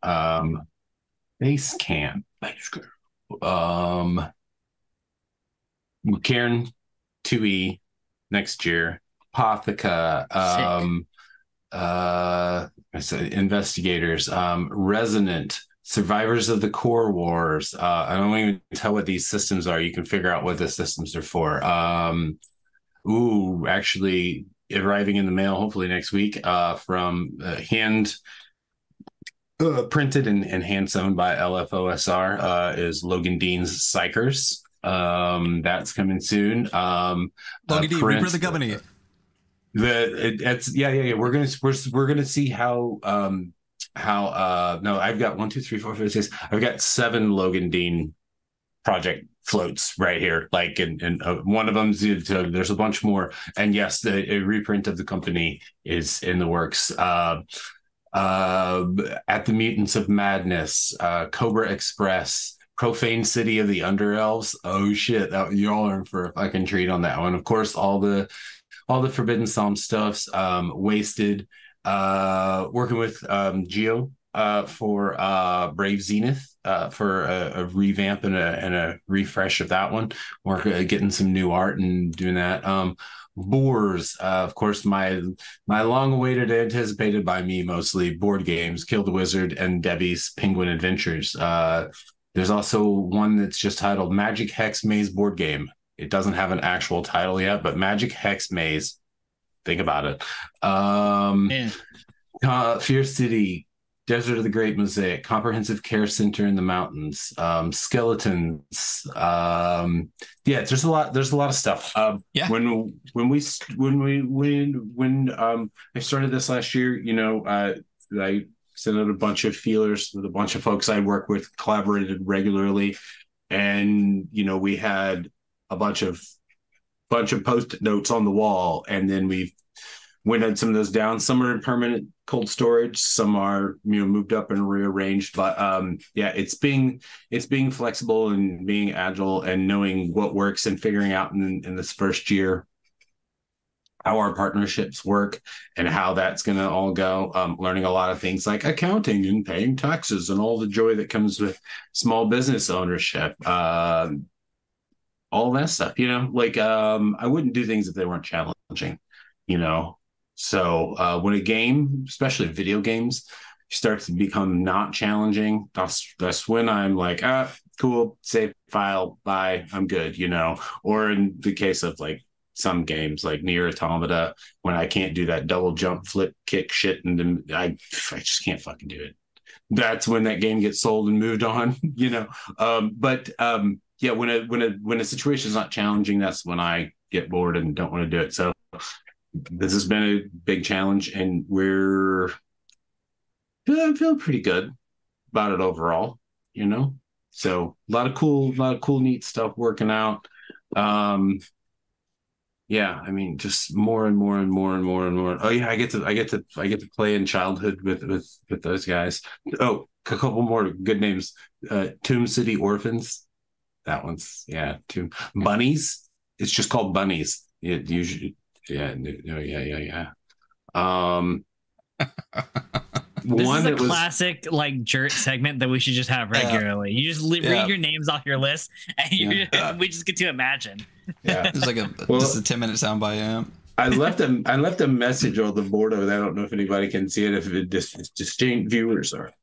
Base Camp. Cairn 2E next year. Apotheca. I said Investigators. Resonant. Survivors of the Core Wars. I don't even tell what these systems are. You can figure out what the systems are for. Actually arriving in the mail hopefully next week from hand printed and hand sewn by LFOSR is Logan Dean's Psychers. That's coming soon. Logan Dean, Reaper the Company. We're gonna see how I've got 1, 2, 3, 4, 5, 6. I've got 7 Logan Dean project floats right here. And one of them, there's a bunch more. And yes, a reprint of the company is in the works. At the Mutants of Madness, Cobra Express, Profane City of the Underelves. Oh shit, y'all are in for a fucking treat on that one. Of course, all the Forbidden Psalm stuffs. Wasted. Working with Geo for Brave Zenith for a revamp and a refresh of that one. We're getting some new art and doing that. Boars, of course, my long-awaited, anticipated by me mostly, board games, Kill the Wizard and Debbie's Penguin Adventures. There's also one that's just titled Magic Hex Maze Board Game. It doesn't have an actual title yet, but Magic Hex Maze. Think about it. Fear City, Desert of the Great Mosaic, Comprehensive Care Center in the Mountains, Skeletons. There's a lot of stuff. When I started this last year, I sent out a bunch of feelers with a bunch of folks I work with, collaborated regularly, and we had a bunch of post-it notes on the wall, and then we winded some of those down. Some are in permanent cold storage, some are moved up and rearranged, but it's being flexible and being agile and knowing what works and figuring out in this first year how our partnerships work and how that's going to all go. Learning a lot of things like accounting and paying taxes and all the joy that comes with small business ownership, all that stuff. I wouldn't do things if they weren't challenging, So when a game, especially video games, starts to become not challenging, that's when I'm like, cool, save file, bye, I'm good, Or in the case of like some games like Nier Automata, when I can't do that double jump, flip, kick shit, and then I just can't fucking do it. That's when that game gets sold and moved on, When a situation is not challenging, that's when I get bored and don't want to do it. So this has been a big challenge, and we're feeling pretty good about it overall, So a lot of cool, neat stuff working out. Just more and more and more and more and more. Oh yeah, I get to play in childhood with those guys. Oh, a couple more good names. Tomb City Orphans. That one's Tomb Bunnies. It's just called Bunnies. It usually. Yeah. This is a classic Jarrett segment that we should just have regularly. You just read your names off your list, and we just get to imagine. Yeah, it's like just a 10-minute soundbite. Yeah. I left a message on the board over there. I don't know if anybody can see it. If distinct viewers are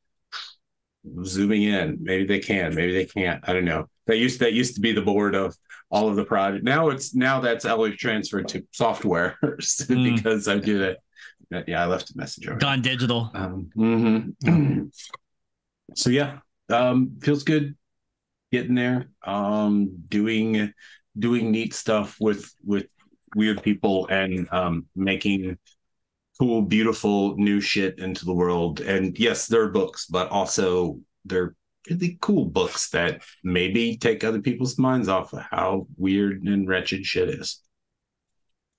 zooming in, maybe they can, maybe they can't. I don't know. That used to be the board of all of the project. Now that's always transferred to software because I do that. I left a message over. Gone digital. So feels good getting there. Doing neat stuff with weird people and making cool, beautiful new shit into the world. And yes, they're books, but also they're really cool books that maybe take other people's minds off of how weird and wretched shit is.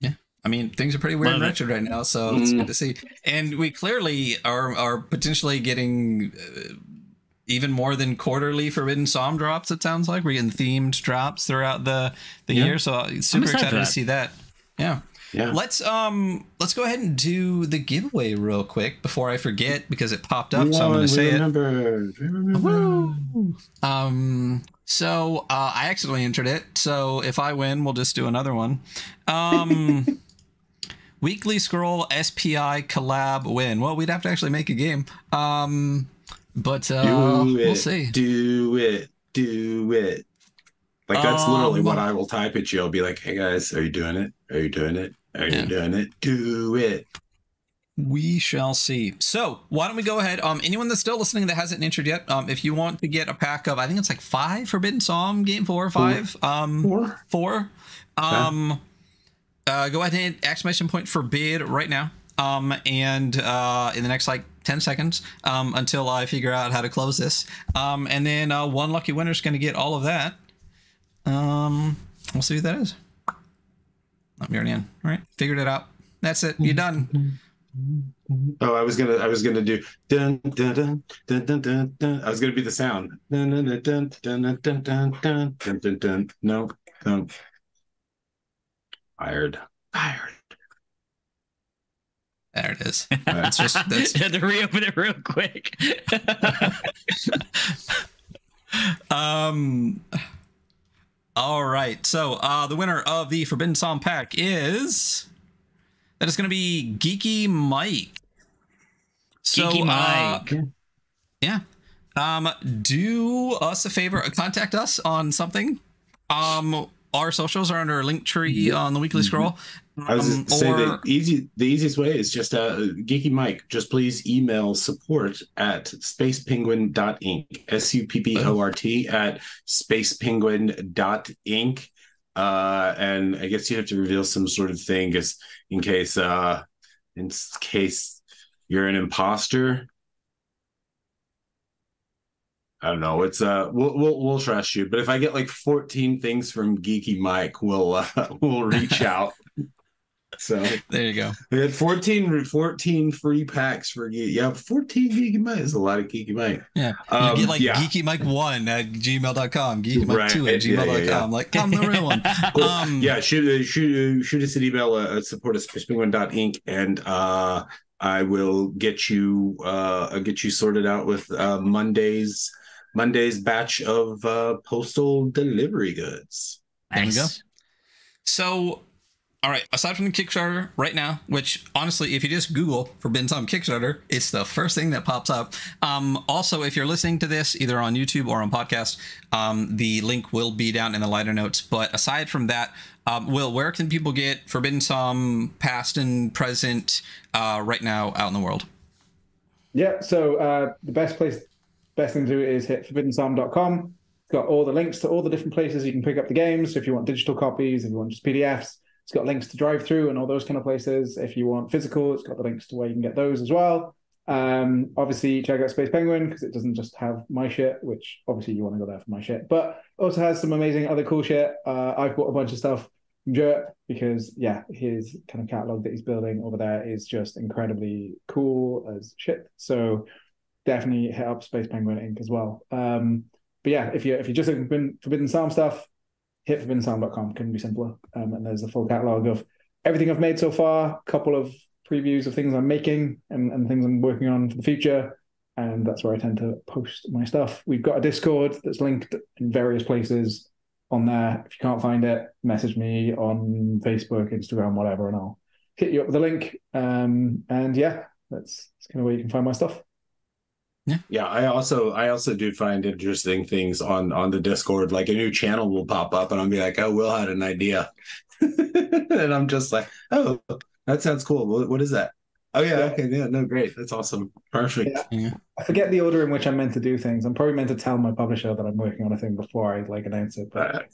Yeah. I mean, things are pretty weird and wretched right now, so it's good to see. And we clearly are potentially getting even more than quarterly Forbidden Psalm drops, it sounds like. We're getting themed drops throughout the year, so super excited to see that. Yeah. Let's go ahead and do the giveaway real quick before I forget, because it popped up, so I'm going to say it. So I accidentally entered it, so if I win, we'll just do another one. Weekly Scroll SPI collab win. Well, we'd have to actually make a game. But we'll see. Do it. Like, that's literally what I will type at you. I'll be like, hey guys, are you doing it? Are you doing it? Are you doing it? Do it. We shall see. So why don't we go ahead? Anyone that's still listening that hasn't entered yet, if you want to get a pack of, I think it's like 5 Forbidden Psalm game, 4 or 5. 4. Go ahead and ! forbid right now. And in the next 10 seconds until I figure out how to close this. And then one lucky winner is going to get all of that. We'll see who that is. I'm already in. All right. Figured it out. That's it. You're done. Oh, I was gonna do dun dun dun dun dun dun dun. I was gonna be the sound. Dun dun dun dun dun dun dun dun dun dun dun dun. No, no. Fired. There it is. That's You had to reopen it real quick. All right. So the winner of the Forbidden Psalm pack is going to be Geeky Mike. So, Geeky Mike. Yeah. Do us a favor. Contact us on something. Our socials are under a link tree on the weekly scroll. I was going to say the easiest way is just Geeky Mike. Just please email support@spacepenguin.inc. SUPPORT at spacepenguin.inc. And I guess you have to reveal some sort of thing, just in case you're an imposter. I don't know. It's we'll trust you, but if I get like 14 things from Geeky Mike, we'll reach out. So there you go. We had 14 free packs for Geeky. Yeah, 14 Geeky Mike is a lot of Geeky Mike. Yeah, you get like Geeky Mike 1 at gmail.com, Geeky Mike 2 at gmail.com. Like, I'm the real one. Shoot us an email support@spacepenguin.inc, and I will get you sorted out with Monday's batch of postal delivery goods. There we go. So, all right, aside from the Kickstarter right now, which honestly, if you just Google Forbidden Psalm Kickstarter, it's the first thing that pops up. Also, if you're listening to this either on YouTube or on podcast, the link will be down in the liner notes. But aside from that, Will, where can people get Forbidden Psalm past and present right now out in the world? Yeah, so the best thing to do is hit forbiddensarm.com. It's got all the links to all the different places you can pick up the games. So if you want digital copies, if you want just PDFs, it's got links to drive through and all those kind of places. If you want physical, it's got the links to where you can get those as well. Obviously, check out Space Penguin because it doesn't just have my shit, which obviously you want to go there for my shit, but also has some amazing other cool shit. I've bought a bunch of stuff from Jarrett because, yeah, his kind of catalog that he's building over there is just incredibly cool as shit. So definitely hit up Space Penguin Inc. as well. But yeah, if you're just looking for Forbidden Psalm stuff, hit forbiddensarm.com. Couldn't be simpler. And there's a full catalog of everything I've made so far, a couple of previews of things I'm making and things I'm working on for the future. And that's where I tend to post my stuff. We've got a Discord that's linked in various places on there. If you can't find it, message me on Facebook, Instagram, whatever, and I'll hit you up with a link. And yeah, that's kind of where you can find my stuff. Yeah, I also do find interesting things on the Discord. Like a new channel will pop up and I'll be like, oh, Will had an idea. And I'm just like, oh, that sounds cool. What is that? Oh yeah, okay, yeah, no, great. That's awesome. Perfect. Yeah. I forget the order in which I'm meant to do things. I'm probably meant to tell my publisher that I'm working on a thing before I announce it. But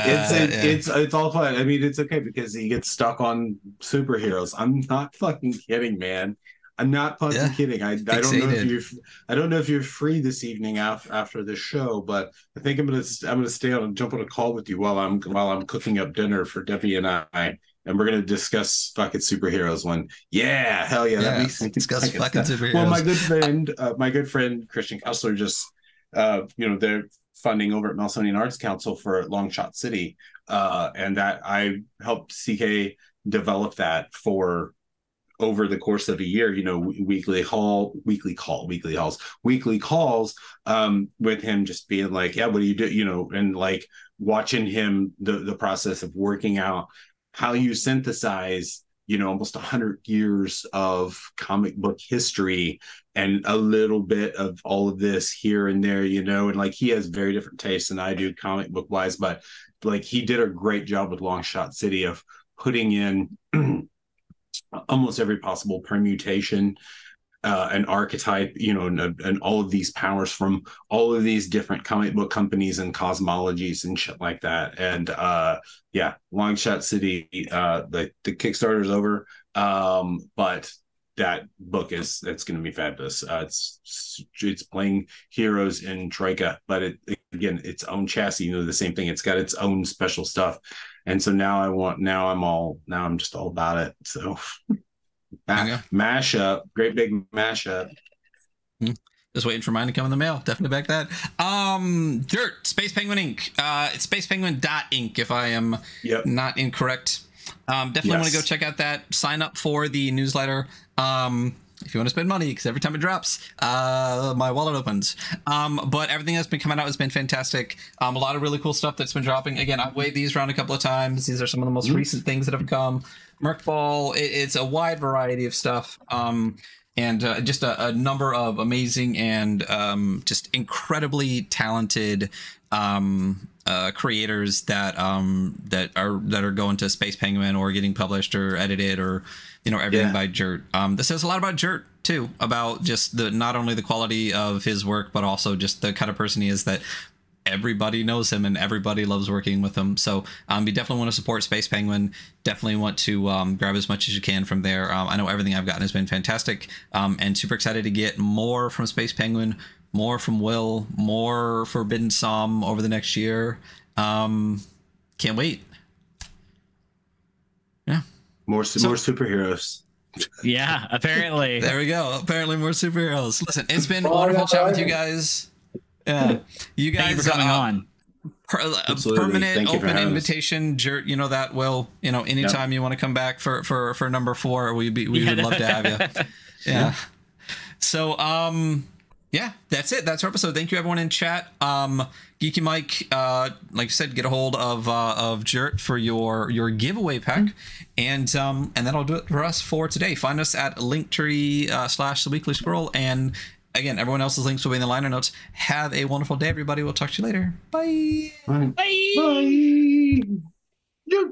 it's all fun. I mean, it's okay because he gets stuck on superheroes. I'm not fucking kidding, man. I'm not fucking kidding. I don't know if you're free this evening after this show, but I think I'm gonna stay on and jump on a call with you while I'm cooking up dinner for Debbie and I, and we're gonna discuss fucking superheroes. Yeah, hell yeah, that makes sense. Discuss fucking superheroes. Well, my good friend Christian Kessler just they're funding over at Smithsonian Arts Council for Long Shot City, and that I helped CK develop that for over the course of a year, weekly calls with him, just being like, yeah, what do you do? And like watching him, the process of working out how you synthesize, almost 100 years of comic book history and a little bit of all of this here and there, and like he has very different tastes than I do comic book wise, but like he did a great job with Long Shot City of putting in almost every possible permutation and archetype, and all of these powers from all of these different comic book companies and cosmologies and shit like that. And Long Shot City, the Kickstarter's over, but that book it's going to be fabulous. It's playing heroes in Troika, but it's its own chassis. The same thing. It's got its own special stuff. And so now I'm just all about it. So mashup, great big mashup. Just waiting for mine to come in the mail. Definitely back that. Dirt, Space Penguin Inc. It's spacepenguin.inc if I am not incorrect. Definitely want to go check out that. Sign up for the newsletter. If you want to spend money, because every time it drops, my wallet opens. But everything that's been coming out has been fantastic. A lot of really cool stuff that's been dropping. Again, I've waved these around a couple of times. These are some of the most recent things that have come. Mörk Borg, it's a wide variety of stuff. And just a number of amazing and just incredibly talented creators that are going to Space Penguin or getting published or edited or everything by Jarrett. This says a lot about Jarrett too, about just not only the quality of his work but also just the kind of person he is, that everybody knows him and everybody loves working with him. So you definitely want to support Space Penguin. Definitely want to grab as much as you can from there. I know everything I've gotten has been fantastic, and super excited to get more from Space Penguin, more from Will, more Forbidden Psalm over the next year. Can't wait. Yeah. More superheroes. Yeah, apparently. There we go. Apparently more superheroes. Listen, it's been wonderful chatting with you guys. Yeah, you guys Thank you for coming on. A permanent open invitation, Jarrett. You know that, Will. Anytime you want to come back for number 4, we would love to have you. Yeah. So yeah, that's it. That's our episode. Thank you everyone in chat. Geeky Mike, like you said, get a hold of Jarrett for your giveaway pack, and that'll do it for us for today. Find us at linktree/theweeklyscroll, and again, everyone else's links will be in the liner notes. Have a wonderful day, everybody. We'll talk to you later. Bye. Bye. Bye.